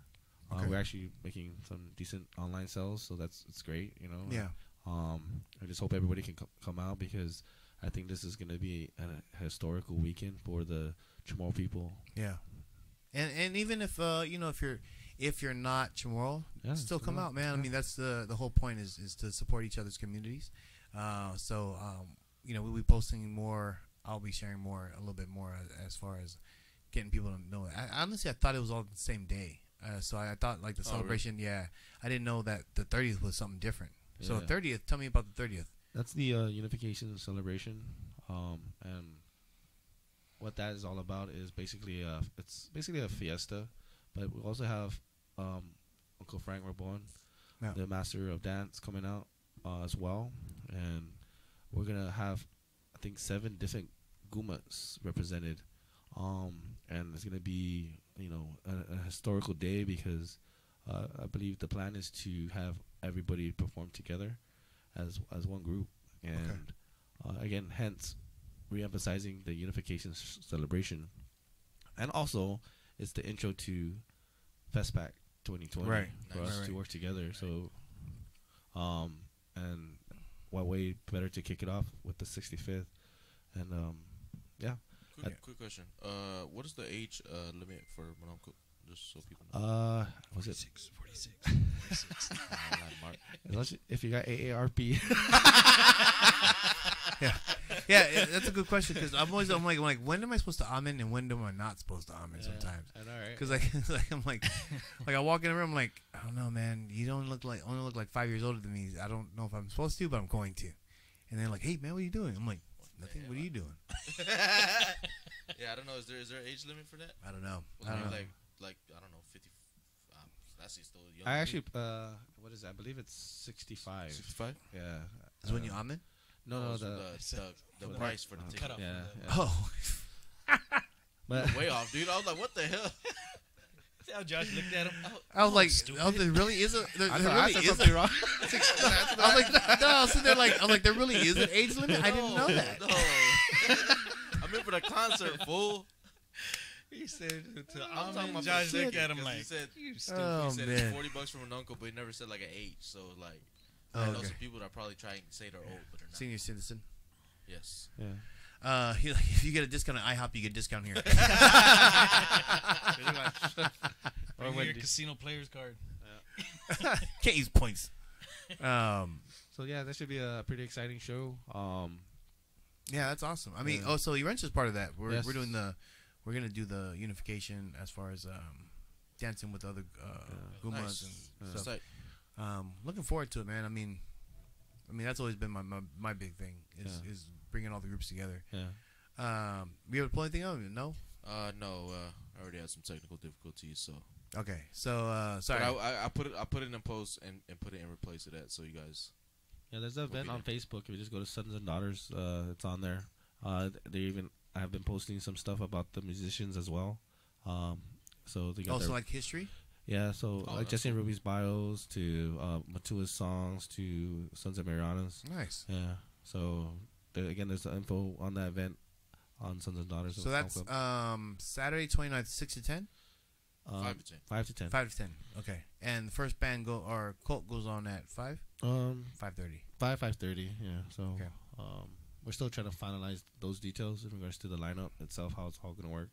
Okay. We're actually making some decent online sales, so it's great, Yeah. I just hope everybody can come out, because I think this is going to be a historical weekend for the Chamorro people. Yeah. And even if if you're not Chamorro, Yeah, still come out, man. Yeah. I mean, that's the whole point is to support each other's communities. We'll be posting more. I'll be sharing more, a little bit more as far as getting people to know it. Honestly, I thought it was all the same day. So I thought like the celebration. Really? Yeah, I didn't know that the 30th was something different. Yeah. So 30th. Tell me about the 30th. That's the unification celebration, and what that is all about is basically it's basically a fiesta, but we also have Uncle Frank Rabon, Yeah. the master of dance, coming out, as well, and we're gonna have, I think, 7 different gumas represented, and it's gonna be, you know, a historical day because I believe the plan is to have everybody perform together as one group, and again, hence re-emphasizing the unification celebration, and also it's the intro to Festpac 2020 Right. for Nice. us Right. to work together. So, and what way better to kick it off with the 65th, and yeah. Quick question. What is the age limit for Mononco? Just so people know. Was it 46. if you got AARP? Yeah, that's a good question because I'm like, when am I supposed to amen and when am I not supposed to amen sometimes? I know, right? Because I'm like I walk in the room, I'm like, I don't know, man. You don't look like 5 years older than me. I don't know if I'm supposed to, but I'm going to. And they're like, hey, man, what are you doing? I'm like, nothing. What are you doing? Yeah, I don't know. Is there an age limit for that? I don't know. Was it like I don't know, 50. That's still young. I actually, what is that? I believe it's 65. 65. Yeah. Is when you amen? No, the price for the ticket. Cut off. Yeah. Oh, But Way off, dude. I was like, what the hell? See how Josh looked at him? I was like, stupid. oh, there really isn't. There I really said isn't. something wrong. I was like, no, I was sitting there like, I'm like, there really is an age limit. I didn't know that. No. I meant for the concert, fool. He said, I'm talking about Josh the looked ticket, at him 'cause like, he said, you stupid. Oh, he said man. it's $40 from an uncle, but he never said like an age. So like, Oh, I know okay. some people that probably try and say they're old, but they're not. Senior citizen. Yes. Yeah. If you get a discount at IHOP, you get a discount here. Bring me your casino player's card. Can't use points. So yeah, that should be a pretty exciting show. Yeah, that's awesome. I mean, Yeah. so Uranch is part of that. We're Yes. we're gonna do the unification as far as dancing with other gumas Nice. and It's stuff. like, Looking forward to it, man. I mean, that's always been my big thing is bringing all the groups together. Yeah. We ever pull anything out? No. no, I already had some technical difficulties, so. Okay, so sorry. But I put it in post and put it in replace of that, so you guys. Yeah, there's an event on Facebook. If you just go to Sons and Daughters, it's on there. I have been posting some stuff about the musicians as well. So they got Also, like history. yeah, so Oh, like that's Jesse and Ruby's bios to Matua's songs to Sons of Mariana's. Nice. Yeah. So again, there's the info on that event on Sons and Daughters. So that's Saturday 29th, 6 to 10. 5 to 10. 5 to 10. 5 to 10. Okay. And the first band cult goes on at 5. 5:30. 5:30. Yeah. So Okay. we're still trying to finalize those details in regards to the lineup itself, how it's all gonna work.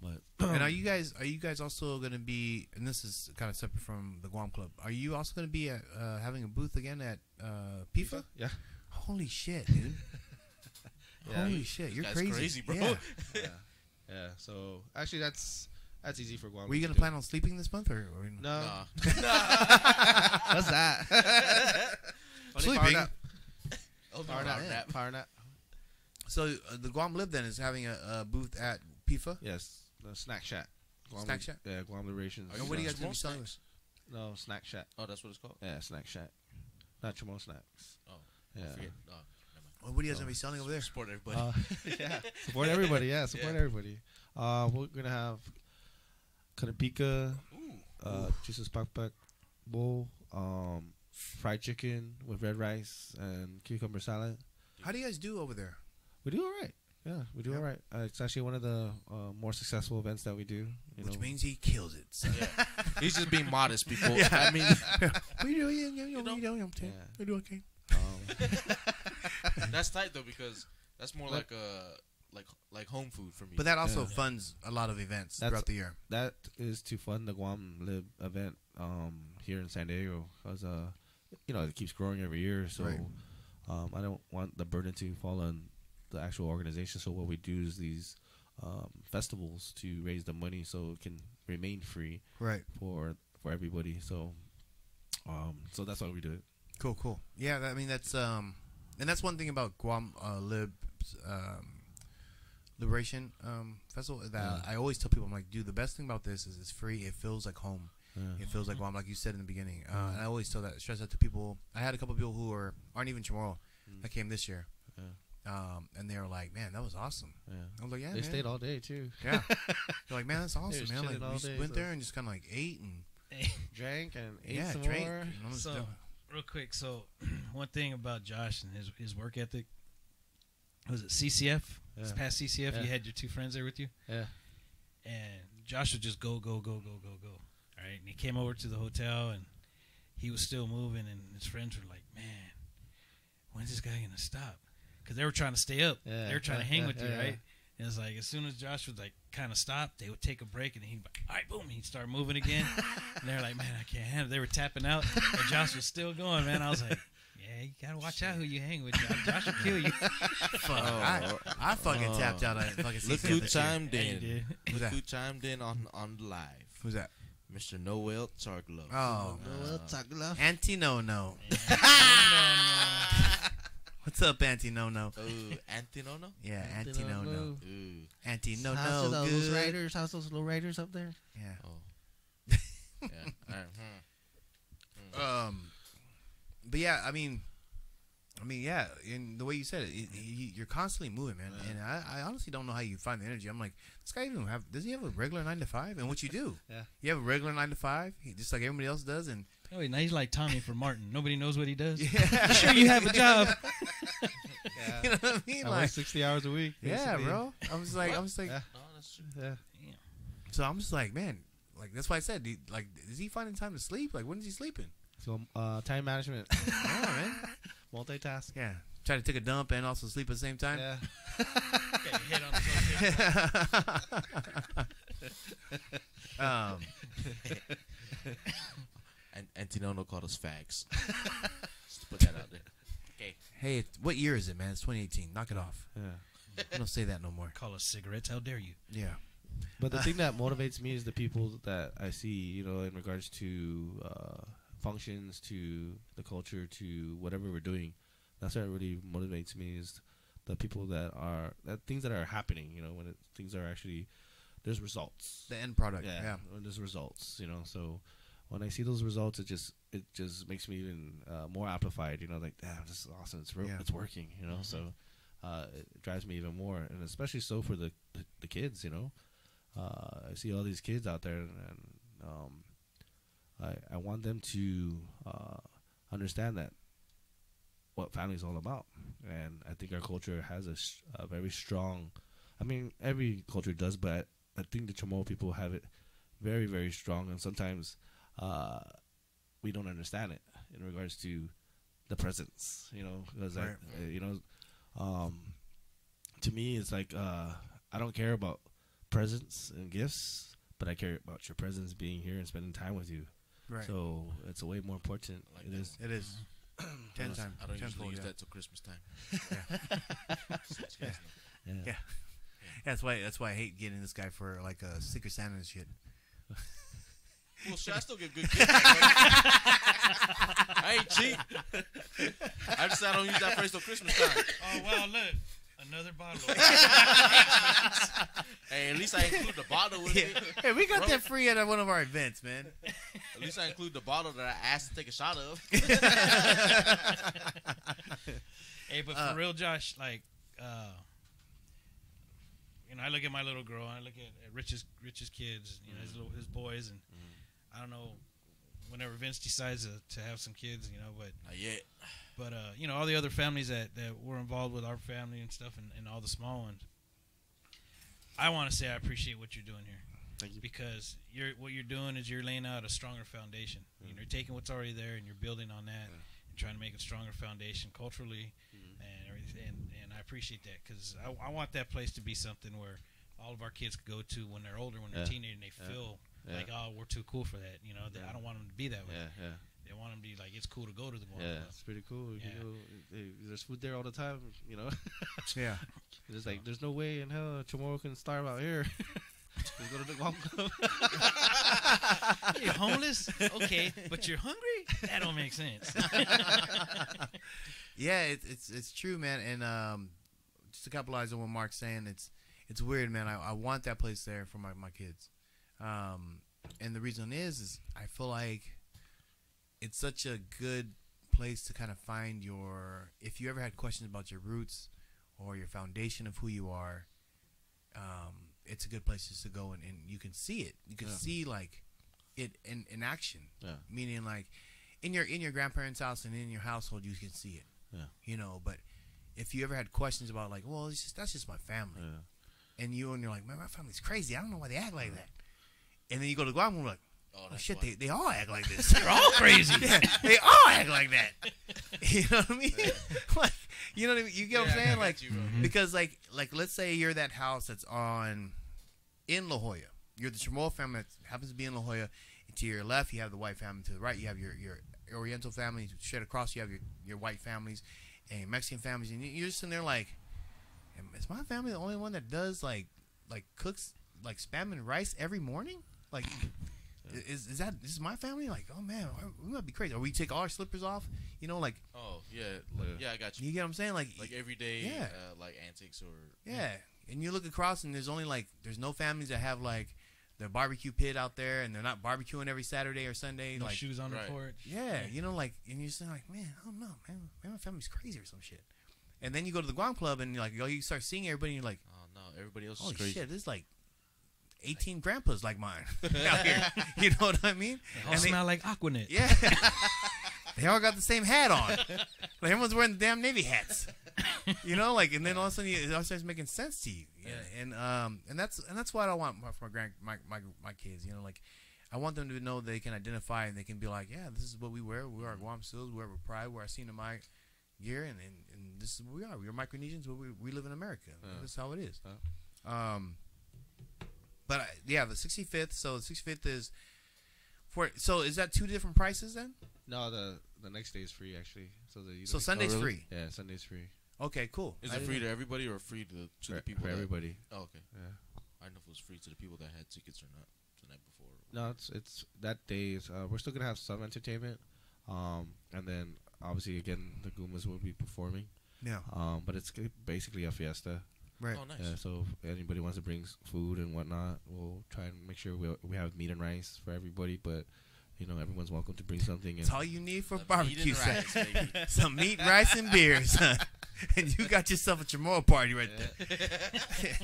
But And are you guys also going to be? And this is kind of separate from the Guam Club. Are you also going to be having a booth again at PIFA? Yeah. Holy shit, dude! Yeah. Holy shit, you're That's crazy. crazy, bro. Yeah. Yeah. So actually, that's easy for Guam. Were you to going to do. plan on sleeping this month or No. Nah. What's that? Sleeping? Power nap. Power nap. Power nap. So the Guam Lib then is having a booth at PIFA. Yes. The Snack Shack. Snack Shack? Yeah, Guam Liberations. Are And what do you guys Chamon going to be selling? snacks? No, Snack Shack. Oh, that's what it's called. Yeah, Snack Shack. Not Chamon Snacks. Oh, Yeah. I forget. What are you guys going to be selling over there? Support everybody. Yeah. Support everybody. Yeah, support Yeah. everybody. We're gonna have Kanapika, Jesus Pakpak bowl, fried chicken with red rice and cucumber salad. How do you guys do over there? We do all right. Yeah, we do Yeah. all right. It's actually one of the more successful events that we do. Which means he kills it. So. Yeah. He's just being modest, people. Yeah. I mean, We do it. Yeah. We do okay. that's tight though because that's more like like home food for me. But that also Yeah. funds a lot of events That's- throughout the year. that is to fund the Guam Lib event here in San Diego because it keeps growing every year. So Right. I don't want the burden to fall on the actual organization. So what we do is these festivals to raise the money so it can remain free Right. for everybody. So that's why we do it. Cool. Yeah, that's and that's one thing about Guam Lib's Liberation Festival that Yeah. I always tell people. I'm like, dude, the best thing about this is it's free. It feels like home. It feels like Guam, like you said in the beginning. And I always stress that to people. I had a couple of people who aren't even Chamorro that came this year. And they were like, man, that was awesome. I was like, yeah, They man. stayed all day too. Yeah. They're like, man, that's awesome, was man. Like, chilling all we day, went so- there and just kind of like ate and Drank and ate some drank. more. And I was So, real quick, so one thing about Josh and his work ethic, was it CCF? This Yeah. past CCF, Yeah. you had your two friends there with you? Yeah. And Josh would just go. All right, and he came over to the hotel, and he was still moving, and his friends were like, man, when's this guy going to stop? Because they were trying to stay up. Yeah. They were trying to hang with you, Yeah. right? And it's like, as soon as Josh would, like, kind of stop, they would take a break, and he'd be like, all right, boom, he'd start moving again. And they were like, man, I can't handle it. They were tapping out, and Josh was still going, man. I was like, yeah, you got to watch out who you hang with. Josh will kill you. fuck, I fucking tapped out at fucking Look CCF who this year. chimed Yeah, you in. did. Who's Look that? who chimed in on the live. Who's that? Mr. Noel Targlow. Oh, Noel Targlow. Auntie No No. Yeah. What's up, Auntie No No? Oh, Antinono? Yeah, Auntie No No. Ooh. Auntie No How's No. those Good. raiders? How's those little raiders up there? Yeah. Oh. Yeah. All right. But yeah, I mean, yeah. In the way you said it, you're constantly moving, man. And I honestly don't know how you find the energy. I'm like, this guy even does he have a regular 9 to 5? And what you do? Yeah. You have a regular 9 to 5, just like everybody else does, and Oh, now he's like Tommy from Martin. Nobody knows what he does. yeah. You sure you have a job? Yeah. You know what I mean? I Like, work 60 hours a week. yeah, basically. bro. I was like, Yeah. No, that's true. Yeah. so I'm just like, man, like that's why I said, like, is he finding time to sleep? Like, when is he sleeping? So, time management. Yeah, man. Multitask. Yeah, try to take a dump and also sleep at the same time. Yeah. Got your head on the um, And Antinono called us fags. Just to put that out there. Okay. hey, what year is it, man? It's 2018. Knock it off. Yeah. Don't say that no more. Call us cigarettes. How dare you? Yeah. But the thing that motivates me is the people that I see, you know, in regards to functions, to the culture, to whatever we're doing. That's what really motivates me is the people that things that are happening, you know, when things are actually, there's results. The end product. Yeah. When there's results, you know. So when I see those results, it just makes me even more amplified, you know, like, damn, this is awesome. It's working, you know. So it drives me even more, and especially so for the kids, you know. I see all these kids out there, and I want them to understand that what family is all about. And I think our culture has a very strong, I mean, every culture does, but I think the Chamorro people have it very, very strong. And sometimes we don't understand it in regards to the presence, you know, because Right. you know, to me, it's like I don't care about presents and gifts, but I care about your presence, being here and spending time with you. Right. So it's a way more important. Like It that. is. It is. I 10 don't- times. I don't usually tenfold, use yeah. that till Christmas time. Yeah. Yeah. That's why I hate getting this guy for like a Secret Santa and shit. Well, shit, I still get good gifts. I ain't cheap. I just I don't use that phrase till Christmas time. Oh, wow, look. Another bottle. Hey, at least I include the bottle with it. Hey, we got Bro. that free at one of our events, man. At least I include the bottle that I asked to take a shot of. Hey, but for real, Josh, like, you know, I look at my little girl, and I look at Rich's kids, you know, his boys, and I don't know, whenever Vince decides to have some kids, you know, Not yet. but you know, all the other families that were involved with our family and stuff, and all the small ones, I want to say I appreciate what you're doing here. Thank you. Because what you're doing is you're laying out a stronger foundation. You know, you're taking what's already there and you're building on that and trying to make a stronger foundation culturally and everything. And I appreciate that because I want that place to be something where all of our kids could go to when they're older, when they're teenagers, and they feel like, oh, we're too cool for that. You know, I don't want them to be that way. Yeah. They want them to be like, it's cool to go to the Guam Yeah, Club. it's pretty cool. Yeah. You know, there's food there all the time. You know, Yeah. it's like there's no way in hell Chamorro can starve out here. Let's go to the Guam Club. You're homeless? Okay, but you're hungry? That don't make sense. Yeah, it's true, man. And just to capitalize on what Mark's saying, it's weird, man. I want that place there for my kids. And the reason is I feel like it's such a good place to kind of find your, if you ever had questions about your roots or your foundation of who you are, it's a good place just to go and you can see it. You can see like it in action. Yeah. Meaning like in your grandparents' house and in your household, you can see it. Yeah. You know, but if you ever had questions about like, well, that's just my family. Yeah. And you're like, man, my family's crazy. I don't know why they act like that. And then you go to Guam and you're like, oh shit, they all act like this. They're all crazy. Yeah, they all act like that. You know what I mean? Like, you know what I mean? You get what I'm saying? Like, because like let's say you're that house that's in La Jolla. You're the Chamorro family that happens to be in La Jolla. And to your left, you have the white family. To the right, you have your Oriental family. Straight across, you have your white families and your Mexican families. And you're just sitting there like, is my family the only one that does like cooks like spam and rice every morning? Like, is this my family? Like, oh man, we might be crazy. Or we take all our slippers off, you know, like. Oh yeah, yeah, I got you. You get what I'm saying? Like everyday, like antics or. Yeah, and you look across and there's no families that have like their barbecue pit out there and they're not barbecuing every Saturday or Sunday. No like shoes on the porch. Yeah, you know, like, and you're just like, man, I don't know, man, my family's crazy or some shit. And then you go to the Guam Club and you're like, you start seeing everybody and you're like, oh no, everybody else is holy crazy. Shit, this is like 18 grandpas like mine out here. You know what I mean? They all smell like Aquanet. Yeah. They all got the same hat on. Like everyone's wearing the damn Navy hats. You know, like, and then all of a sudden it all starts making sense to you. Yeah. And that's what I want for my kids. You know, like I want them to know they can identify and they can be like, yeah, this is what we wear. We are Guam Seals. We wear with pride. We wear Sinamai gear, and this is what we are. We are Micronesians, but we live in America. That's how it is. But yeah, the 65th. So the 65th is so is that two different prices then? No, the next day is free actually. So Sunday's free. Yeah, Sunday's free. Okay, cool. Is it free to everybody or free to the people? For everybody. Oh, okay. Yeah. I don't know if it was free to the people that had tickets or not the night before. No, it's that day. Is, we're still gonna have some entertainment, and then obviously again the Goombas will be performing. Yeah. But it's basically a fiesta. Right. Oh, nice. Yeah, so if anybody wants to bring food and whatnot, we'll try and make sure we have meat and rice for everybody. But you know, everyone's welcome to bring something. That's all you need for barbecue. Some meat, rice, and beers, and you got yourself a Chamorro party right there.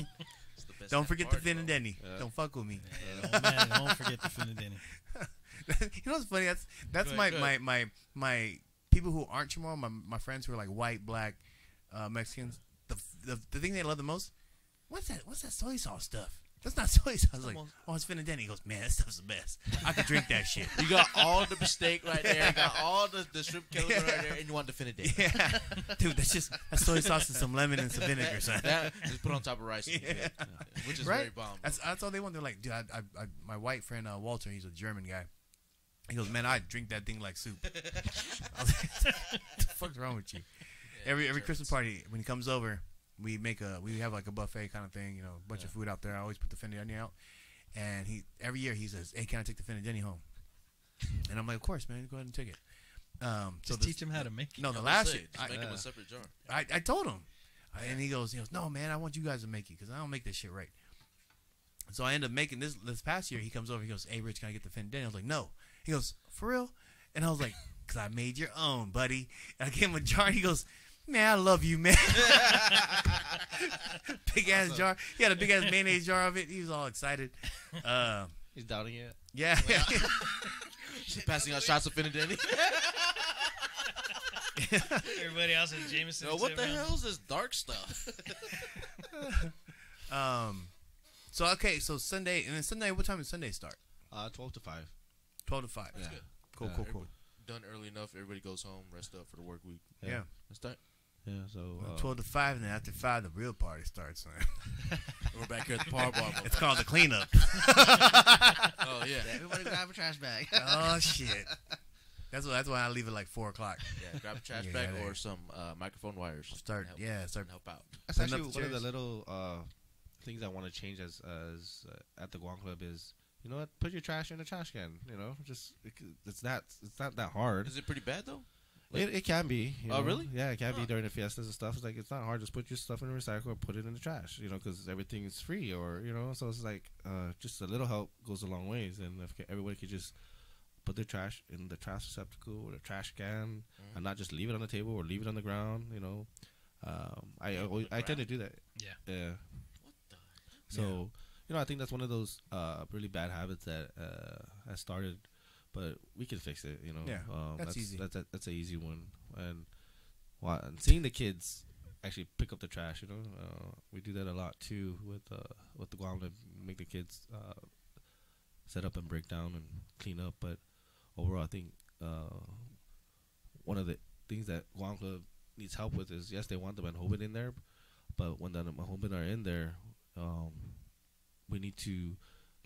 Don't forget the Finadeni. Don't fuck with me. Oh man, don't forget the Finadeni. You know what's funny? That's my people who aren't Chamorro, my friends who are like white, black, Mexicans. The thing they love the most, what's that soy sauce stuff? That's not soy sauce. I was like, oh, it's Finadeni. He goes, man, that stuff's the best. I could drink that shit. You got all the steak right there. You got all the shrimp killers right there, and you want the Finadeni. Yeah, dude, that's soy sauce and some lemon and some vinegar, son. That just put on top of rice, which is very bomb. That's all they want. They're like, dude, my white friend Walter, he's a German guy. He goes, man, I drink that thing like soup. I was like, what the fuck's wrong with you? Yeah, every Christmas party when he comes over, we have like a buffet kind of thing, you know, a bunch of food out there. I always put the Finadeni out, and every year he says, "Hey, can I take the Finadeni home?" And I'm like, "Of course, man, go ahead and take it." Just teach him how to make it. No, the last year, just make him a separate jar. I told him, and he goes, "No, man, I want you guys to make it because I don't make this shit right." So I end up making this past year. He comes over, he goes, "Hey, Rich, can I get the Finadeni?" I was like, "No." He goes, "For real?" And I was like, "Cause I made your own, buddy." And I gave him a jar. And he goes, "Man, I love you, man." Big ass jar. He had a big ass mayonnaise jar of it. He was all excited. He's doubting it. Yeah. She's passing out shots of Finadeni. Everybody else is Jameson. Yo, what the hell is this dark stuff? So okay, so Sunday, and then Sunday. What time does Sunday start? 12 to 5. 12 to 5. That's good. Cool. Done early enough. Everybody goes home, rest up for the work week. Yeah. Let's start. Yeah, so 12 to 5, and then after 5, the real party starts. We're back here at the ParBar. It's called the cleanup. Oh yeah. Everybody grab a trash bag. Oh shit. That's why I leave it like 4 o'clock. Yeah, grab a trash bag or some microphone wires. Start help out. That's actually one of the little things I want to change as at the Guam Club is, you know what? Put your trash in a trash can. You know, just it's not that hard. Is it pretty bad though? It can be. You know? really? Yeah, it can be during the fiestas and stuff. It's like it's not hard. Just put your stuff in the recycle or put it in the trash. You know, because everything is free, or you know. So it's like just a little help goes a long ways. And if everybody could just put their trash in the trash receptacle or the trash can, and not just leave it on the table or leave it on the ground. You know, I tend to do that. Yeah. Yeah. What the? So you know, I think that's one of those really bad habits that has started. But we can fix it, you know. Yeah, that's easy. That's an easy one, and seeing the kids actually pick up the trash, you know, we do that a lot too with the Guam to make the kids set up and break down and clean up. But overall, I think one of the things that Guam Club needs help with is, yes, they want the Manhoban in there, but when the Manhoban are in there, we need to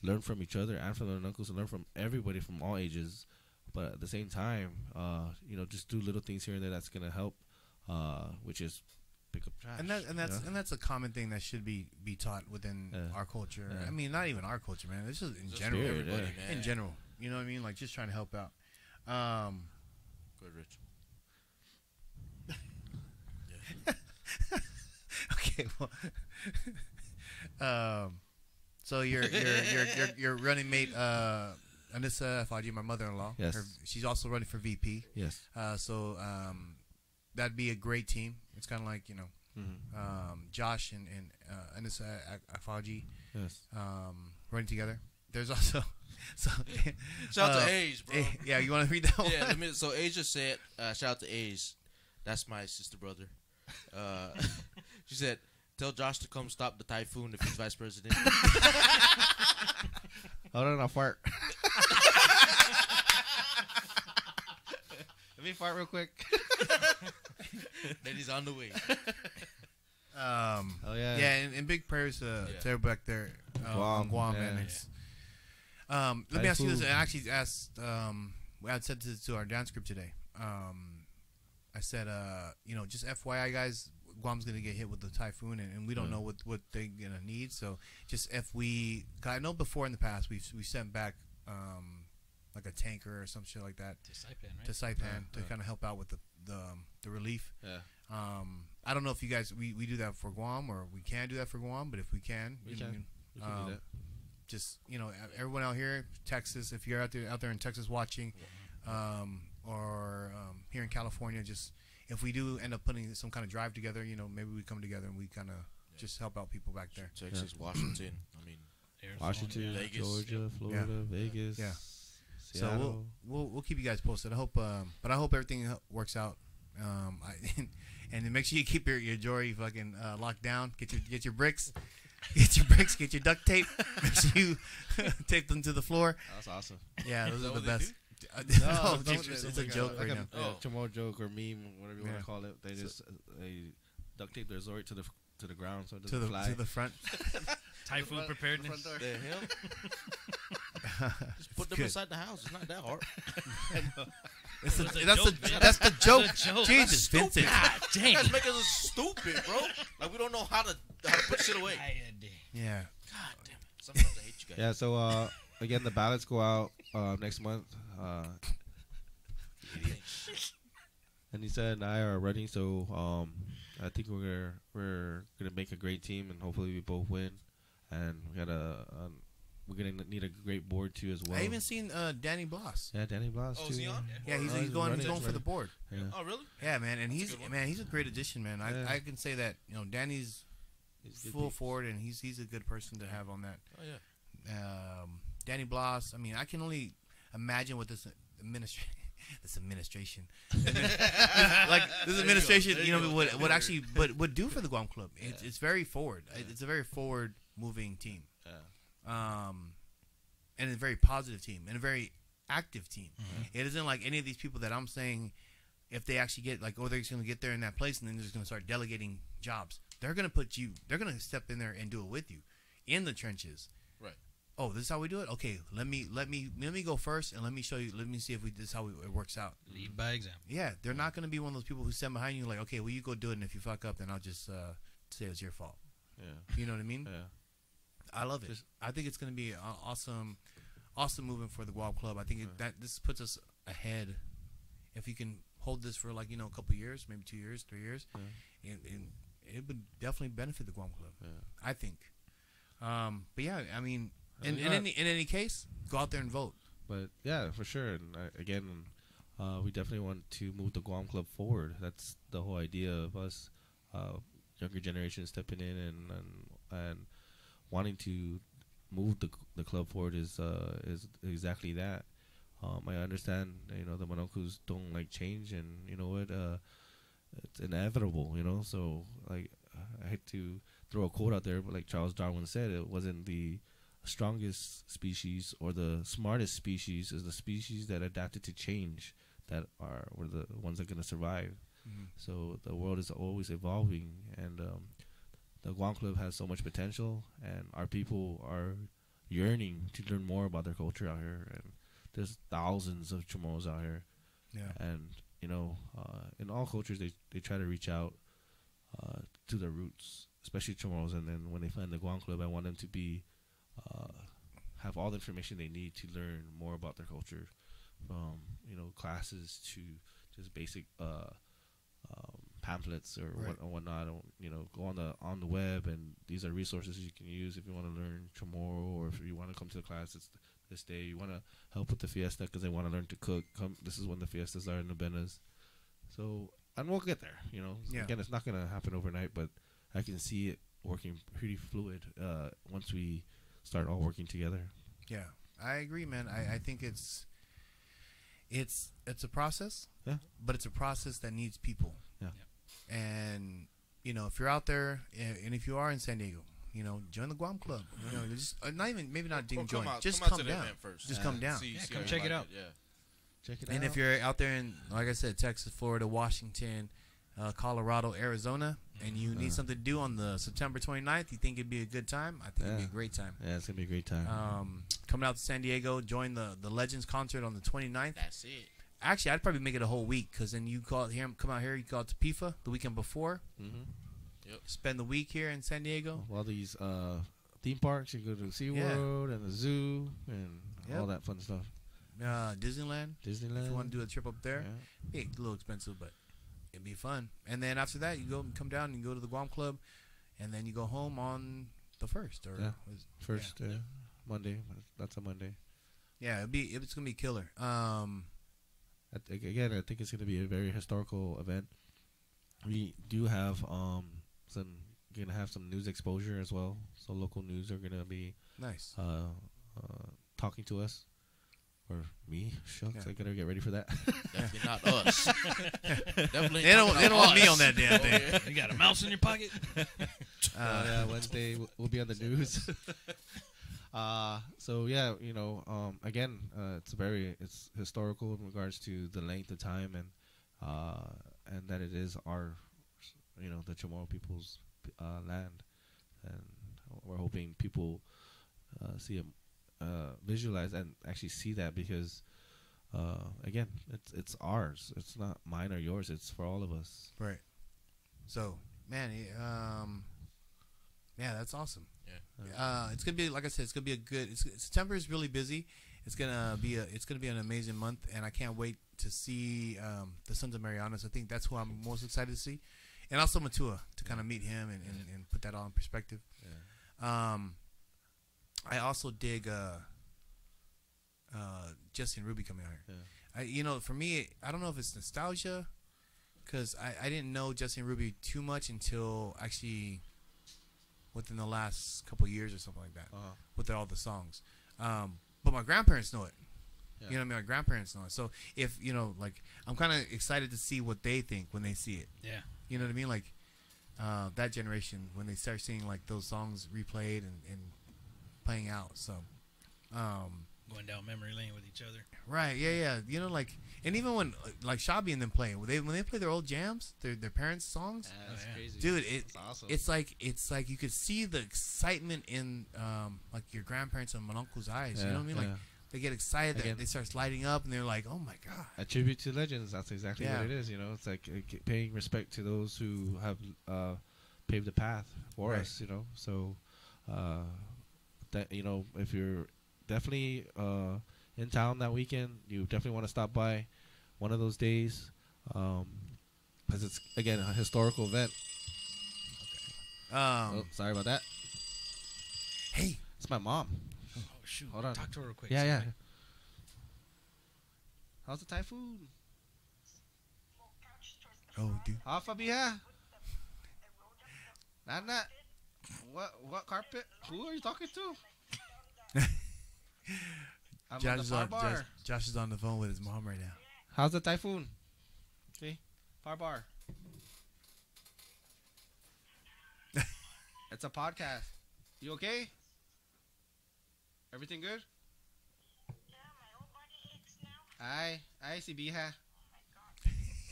learn from each other and from their uncles and learn from everybody from all ages. But at the same time, you know, just do little things here and there that's gonna help, which is pick up trash. And that's a common thing that should be taught within our culture. I mean, not even our culture, man. This is in general, spirit, everybody, man. in general. You know what I mean? Like just trying to help out. Good, Rich. Okay, well, so your running mate, Anissa Faji, my mother-in-law. Yes. She's also running for VP. Yes. So that'd be a great team. It's kind of like, you know, Josh and Anissa Faji Yes. running together. There's also Shout out to Age, bro. Yeah, you want to read that one? Yeah, so Age just said, shout out to Age. That's my sister brother. She said, tell Josh to come stop the typhoon if he's vice president. Hold on, I'll fart. Let me fart real quick. Then he's on the way. Oh yeah. Yeah, and big prayers to everybody back there on Guam, man. It's, let me ask you this. I actually asked. I said this to our dance group today. I said, you know, just FYI, guys, Guam's gonna get hit with the typhoon, and we don't know what they're gonna need. So just if we, cause I know before in the past we sent back like a tanker or some shit like that To Saipan, right? to Saipan to kind of help out with the relief. Yeah. I don't know if you guys we do that for Guam or we can do that for Guam, but if we can, We you can. know, We can do that. just, you know, everyone out here, Texas, if you're out there in Texas watching, or here in California, just if we do end up putting some kind of drive together, you know, maybe we come together and we kind of just help out people back there. Texas, Washington. I mean, Arizona, Washington, Vegas. Georgia, Florida, Vegas. Yeah. Seattle. So we'll keep you guys posted. I hope, but I hope everything works out. And then make sure you keep your jewelry fucking locked down. Get your bricks. Get your bricks. Get your duct tape. Make sure you tape them to the floor. That's awesome. Yeah, those that are the what they best. No, It's a joke right now. Oh. Tomorrow joke or meme, whatever you want Yeah. to call it. They just they duct tape their Zord to the ground so it To doesn't fly. the front. Typhoon preparedness. the hell? Just put them good. inside the house. It's not that hard. That's a the joke, man. that's the joke. That's a joke. Jesus, Vincent. God dang. You guys making us stupid, bro. Like we don't know how to put shit away. Yeah. God damn it. Sometimes I hate you guys. Yeah, so again the ballots go out next month. And he said and I are running, so I think we're gonna make a great team and hopefully we both win. And we're gonna need a great board too as well. I even seen Danny Bloss. Yeah, Danny Bloss Oh, too. is he on? Yeah, he's going running. for the board. Yeah. Oh, really? Yeah, man, and That's a good one. he's a great addition, man. Yeah. I can say that, you know, Danny's He's good full beat. forward, and he's a good person to have on that. Oh, yeah. Danny Bloss. I mean, I can only imagine what this administration, like this administration, There you you know, go. would actually would do for the Guam Club. It's very forward. It's a very forward moving team. Yeah. And a very positive team and a very active team. It isn't like any of these people that I'm saying, if they actually get like, oh, they're just going to get there in that place and then they're just going to start delegating jobs. They're going to step in there and do it with you in the trenches. Right. Oh, this is how we do it. Okay, let me go first and let me show you. Let me see if this is how it works out. Lead by example. Yeah, they're not going to be one of those people who stand behind you like, okay, well, you go do it, and if you fuck up, then I'll just say it's your fault. Yeah. You know what I mean? Yeah. I love it. I think it's going to be an awesome movement for the Guam Club. I think that this puts us ahead. If you can hold this for like a couple years, maybe 2 years, 3 years, and it would definitely benefit the Guam Club. I think. But yeah, I mean, in any case, go out there and vote. But yeah, for sure. And again, we definitely want to move the Guam Club forward. That's the whole idea of us, younger generation stepping in and wanting to move the club forward is exactly that. I understand, the Mononcos don't like change, and you know what, it's inevitable, So like, I hate to throw a quote out there, but like Charles Darwin said, it wasn't the strongest species or the smartest species, is the species that adapted to change were the ones that are gonna survive. So the world is always evolving, and the Guam Club has so much potential, and our people are yearning to learn more about their culture out here. And there's thousands of Chamorros out here, and in all cultures they try to reach out to their roots, especially Chamorros. And then when they find the Guam Club, I want them to be have all the information they need to learn more about their culture, from classes to just basic pamphlets or whatnot. Go on the web, and these are resources you can use if you want to learn Chamorro, or if you want to come to the class this day. You want to help with the fiesta because they want to learn to cook. This is when the fiestas are in the Benas. So, and we'll get there. Again, it's not gonna happen overnight, but I can see it working pretty fluid once we start all working together. Yeah, I agree, man. I think it's a process. Yeah, but it's a process that needs people. Yeah. And if you're out there, and if you are in San Diego, join the Guam Club. Just not even, maybe not join. Just come down first. Just come down. Come check it out. Check it out. And if you're out there in, like I said, Texas, Florida, Washington, Colorado, Arizona, and you need something to do on the September 29th, you think it'd be a good time? I think it'd be a great time. Yeah, it's gonna be a great time. Coming out to San Diego, join the Legends concert on the 29th. That's it. Actually, I'd probably make it a whole week, because then you come out here, you go out to PIFA the weekend before. Yep. Spend the week here in San Diego. All these theme parks, you go to SeaWorld and the zoo and all that fun stuff. Disneyland. If you want to do a trip up there, be a little expensive, but it'd be fun. And then after that, you come down and you go to the Guam Club, and then you go home on the 1st or first Monday. That's a Monday. Yeah, it's gonna be killer. I think it's going to be a very historical event. We do have gonna have some news exposure as well. So local news are gonna be nice. Talking to us, or me. Shucks, I gotta get ready for that. Definitely not us. Definitely. They don't want me on that damn thing. You got a mouse in your pocket. Wednesday we'll be on the news. So yeah, again, it's historical in regards to the length of time and that it is our, the Chamorro people's land, and we're hoping people see it, visualize and actually see that, because again, it's ours. It's not mine or yours. It's for all of us. Right. So, man, yeah, that's awesome. Yeah. It's gonna be, like I said, it's gonna be a good. September is really busy. It's gonna be an amazing month, and I can't wait to see the Sons of Marianas. I think that's who I'm most excited to see, and also Matua, to kind of meet him and put that all in perspective. Yeah. I also dig Jesse and Ruby coming out here. Yeah. For me, I don't know if it's nostalgia, because I didn't know Jesse and Ruby too much until actually within the last couple of years or something like that, with all the songs. But my grandparents know it. Yeah. You know what I mean? My grandparents know it. So if, I'm kind of excited to see what they think when they see it. Yeah. You know what I mean? Like, that generation, when they start seeing, like, those songs replayed and playing out. So, going down memory lane with each other. Right, yeah. And even when, like, Shabby and them play, when they play their old jams, their parents' songs, that's crazy. Dude, it's awesome. It's like you could see the excitement in like your grandparents and my uncle's eyes. You know what I mean? Like, they get excited, they start lighting up, and they're like, "Oh my god!" A tribute to legends. That's exactly what it is. It's like paying respect to those who have paved the path for us. So that if you're definitely in town that weekend, you definitely want to stop by one of those days. Because it's again a historical event. Oh, sorry about that. Hey, it's my mom. Oh shoot! Hold on. Talk to her real quick. Yeah, yeah. Sorry. How's the typhoon? oh, dude. How Fabia? Nana. What carpet? Who are you talking to? I'm Josh on the is on, ParBar. Josh is on the phone with his mom right now. How's the typhoon? See? ParBar. It's a podcast. You okay? Everything good? Aye, si Bija.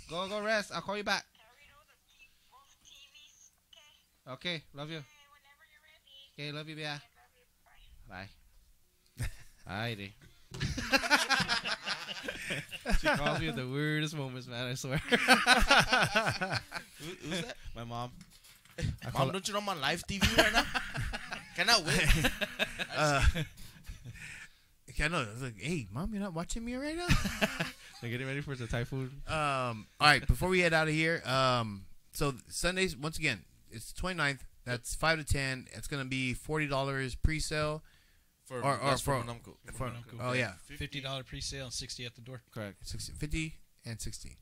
Go rest. I'll call you back. Okay, love you. Okay, love you, Bija. Bye. Alrighty. She calls me at the weirdest moments, man, I swear. Who's that? My mom. Mom, don't you know I'm on live TV right now? Cannot wait. I know. I was like, hey, mom, you're not watching me right now? They're getting ready for the typhoon. All right, before we head out of here, so Sundays, once again, it's the 29th. That's 5 to 10. It's going to be $40 pre-sale. That's for Manumco. Oh, yeah. $50 pre-sale and $60 at the door. Correct. 50 and 60.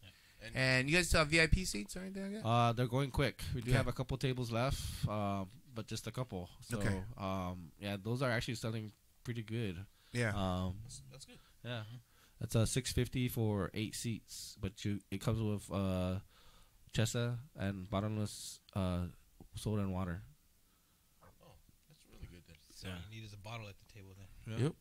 And And you guys still have VIP seats or anything like that? They're going quick. We do Okay. have a couple tables left, but just a couple. So, Okay. yeah, those are actually selling pretty good. Yeah. that's good. Yeah, that's $650 for 8 seats, but it comes with chesa and bottomless soda and water. Oh, that's really good then. So all you need is a bottle at the table then. Yep.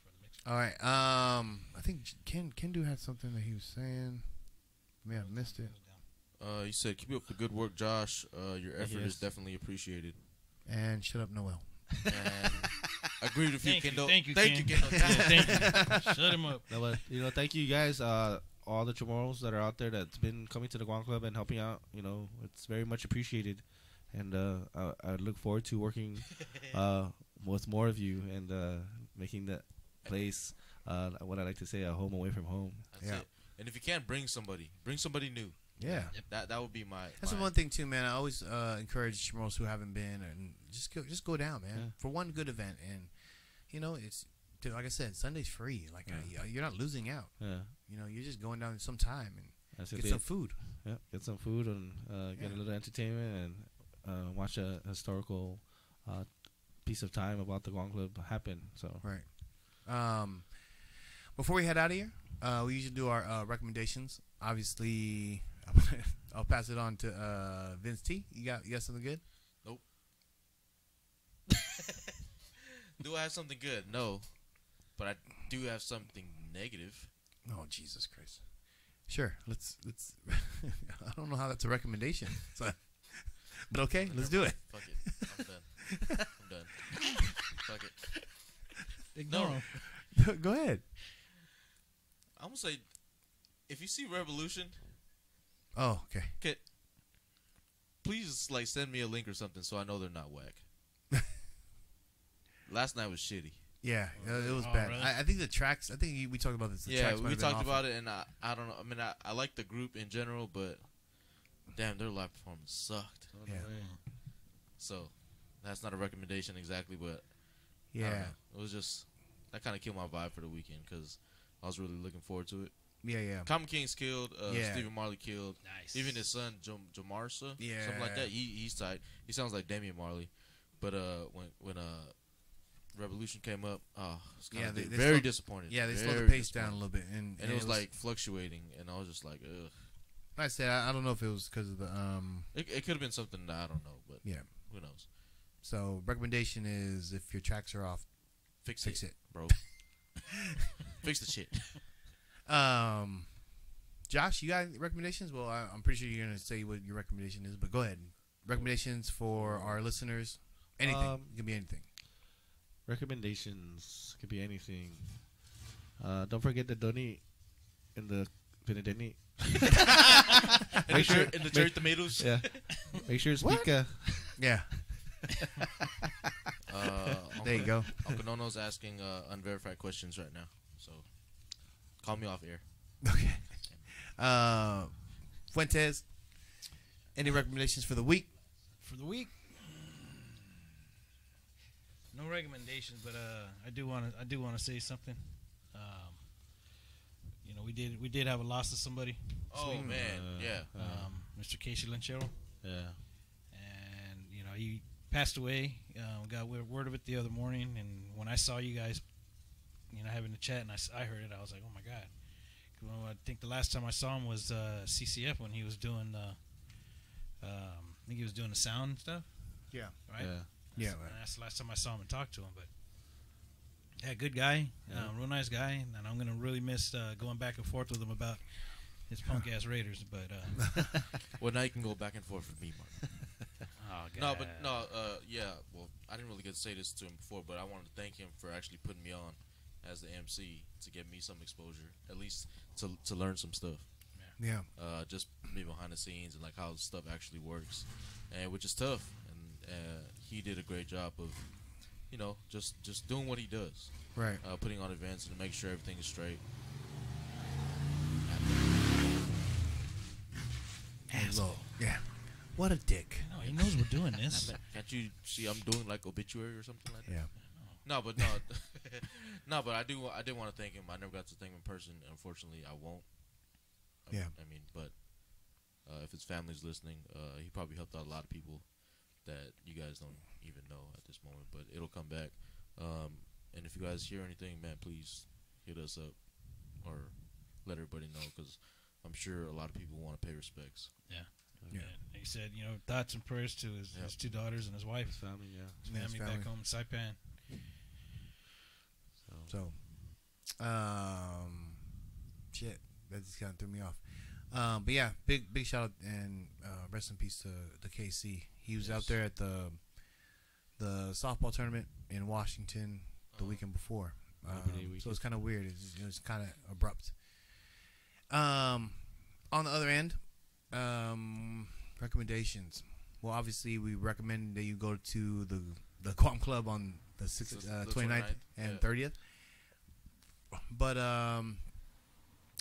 For the mix. All right. I think Ken do had something that he was saying. May have missed it. You said keep up the good work, Josh. Your effort Yes. is definitely appreciated. And shut up, Noel. And agreed with you, Kendall. Thank you, Thank you, Ken. Kendall. Yeah, thank you. Shut him up. No, but thank you guys, all the Chamorros that are out there that's been coming to the Guam Club and helping out. It's very much appreciated, and I look forward to working with more of you and making that place what I like to say a home away from home. That's Yeah. it. And if you can't bring somebody new. Yeah. That would be my. That's the one thing too, man. I always encourage Chamorros who haven't been, and just go down, man, Yeah. for one good event. And it's dude, like I said, Sunday's free. Like you're not losing out. Yeah, You're just going down some time and that's get it. some food. Yeah, get some food and get a little entertainment and watch a historical piece of time about the Guam Club happen. So Right. Before we head out of here, we usually do our recommendations. Obviously, I'll pass it on to Vince T. You got something good? Nope. Do I have something good? No. But I do have something negative. Oh, Jesus Christ. Sure. Let's I don't know how that's a recommendation. So, but okay, let's do it. Fuck it. I'm done. I'm done. Fuck it. Ignore him. Go ahead. I'm gonna say, if you see Revolution, Oh, okay. please send me a link or something so I know they're not whack. Last night was shitty. Yeah, it was Oh, bad. really? I think the tracks. I think we talked about this. The Yeah, tracks might we have been talked off. about it, and I don't know. I mean, I like the group in general, but damn, their live performance sucked. Yeah. So that's not a recommendation exactly, but I don't Yeah, know. It was just that kind of killed my vibe for the weekend because I was really looking forward to it. yeah. Common King's killed. Yeah. Stephen Marley killed. Nice. Even his son, Jamarsa, Yeah. something like that. He's tight. He sounds like Damian Marley. But when Revolution came up, it's kind of they very slowed- disappointed. Yeah, they slowed Very the pace down a disappointed. little bit, and And it was like fluctuating, and I was just like, ugh. like I said, I don't know if it was because of the It could have been something that I don't know, but yeah. who knows? So recommendation is if your tracks are off, Fix fix it, it. bro. Fix the shit. Josh, you got recommendations? Well, I'm pretty sure you're gonna say what your recommendation is, but go ahead. Recommendations for our listeners. Anything. It can be anything. recommendations could be anything. Don't forget to donate in the Pinadeni. Make sure in the cherry tomatoes. Yeah, make sure it's Pika. Yeah. There you go. Uncle Nono's asking unverified questions right now, so call me off air. Okay. Fuentes, any recommendations for the week? For the week, no recommendations, but I do want to say something. You know, we did have a loss of somebody. Oh Sweet. man, yeah. Mr. Casey Lanchero. Yeah. And you know, he passed away. Got word of it the other morning, and when I saw you guys, you know, having a chat, and I heard it, I was like, oh my god. 'Cause I think the last time I saw him was CCF when he was doing I think he was doing the sound stuff. Yeah. Right. Yeah. That's the last time I saw him and talked to him. But yeah, good guy, real nice guy, and I'm gonna really miss going back and forth with him about his punk ass Raiders. But Well, now you can go back and forth with me, Mark. oh god. No, but no, yeah. Well, I didn't really get to say this to him before, but I wanted to thank him for actually putting me on as the MC to get me some exposure, at least to learn some stuff. Yeah. Just me behind the scenes and like how stuff actually works, and which is tough. And he did a great job of, you know, just doing what he does, Right. putting on events and to make sure everything is straight. Asshole. Yeah. What a dick. No, he knows we're doing this. Can't you see I'm doing like obituary or something like that? Yeah. No, but no, no, but I did want to thank him. I never got to thank him in person. Unfortunately, I won't. Yeah. I mean, but if his family's listening, he probably helped out a lot of people that you guys don't even know at this moment. But it'll come back. And if you guys hear anything, man, please hit us up or let everybody know, because I'm sure a lot of people want to pay respects. Yeah. Yeah. And he said, you know, thoughts and prayers to his two daughters and his wife, His family, yeah. his Yeah, his family family. back home in Saipan. So, shit, that just kind of threw me off. But yeah, big shout out and rest in peace to KC. He was out there at the softball tournament in Washington the weekend before. So it's kind of weird. It was kind of abrupt. On the other end, recommendations. Well, obviously, we recommend that you go to the Quam Club on the 29th and 30th. But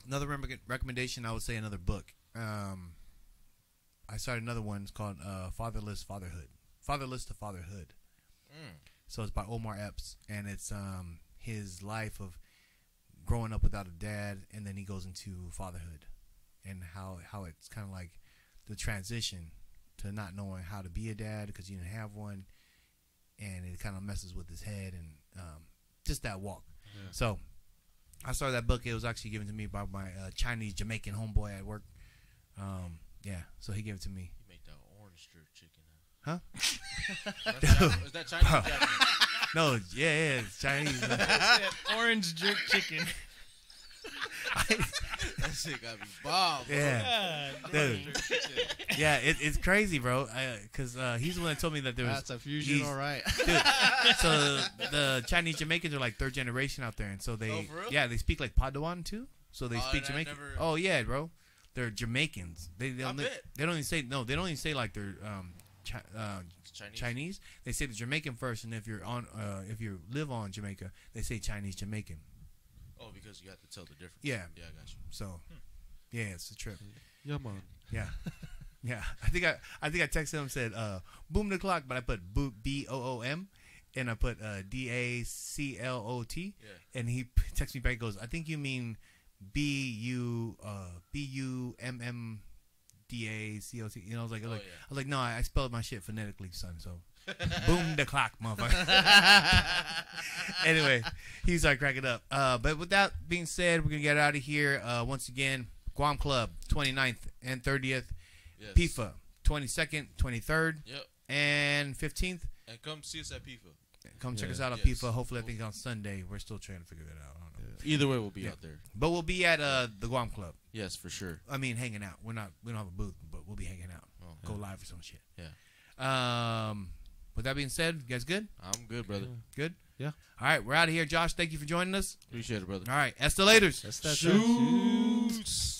another recommendation, I would say another book. I started another one. It's called Fatherless Fatherhood. Fatherless to Fatherhood. So it's by Omar Epps, and it's his life of growing up without a dad, and then he goes into fatherhood, and how it's kind of like the transition to not knowing how to be a dad because you didn't have one, and it kind of messes with his head and just that walk. Yeah. So I started that book. It was actually given to me by my Chinese Jamaican homeboy at work. Yeah, so he gave it to me. You make that orange jerk chicken. Huh? Is that Chinese or Japanese? No, yeah, it's Chinese. Orange jerk chicken. That shit got me bombed. Yeah, dude. Yeah, it's crazy, bro. Because he's the one that told me that there was. That's a fusion, all right. Dude, so the Chinese Jamaicans are like third generation out there, and so they, for real? yeah, they speak like Padawan too. So they speak Jamaican. Oh yeah, bro. They're Jamaicans. They don't even say like they're Chinese. They say the Jamaican first, and if you live on Jamaica, they say Chinese Jamaican. Oh, because you have to tell the difference. Yeah. Yeah, I got you. So, yeah, it's a trip. Yeah, man. Yeah. Yeah. I think I texted him and said, boom the clock, but I put BOOM and I put DACLOT. Yeah. And he texted me back and goes, I think you mean BUMMDACOT. You know, I was like, no, I spelled my shit phonetically, son. So boom the clock, motherfucker. Anyway, he started cracking up. But with that being said, we're gonna get out of here. Once again, Guam Club 29th and 30th. Yes. PIFA 22nd, 23rd, and 15th. And come see us at PIFA. Come check us out at PIFA. Hopefully, I think on Sunday. We're still trying to figure that out. I don't know. Either way, we'll be out there. But we'll be at the Guam Club. Yes, for sure. I mean, hanging out. We don't have a booth, but we'll be hanging out. Oh, Go live or some shit. Yeah. With that being said, you guys good? I'm good, brother. Good? Yeah. All right, we're out of here. Josh, thank you for joining us. Appreciate it, brother. All right, estilators. Shoots.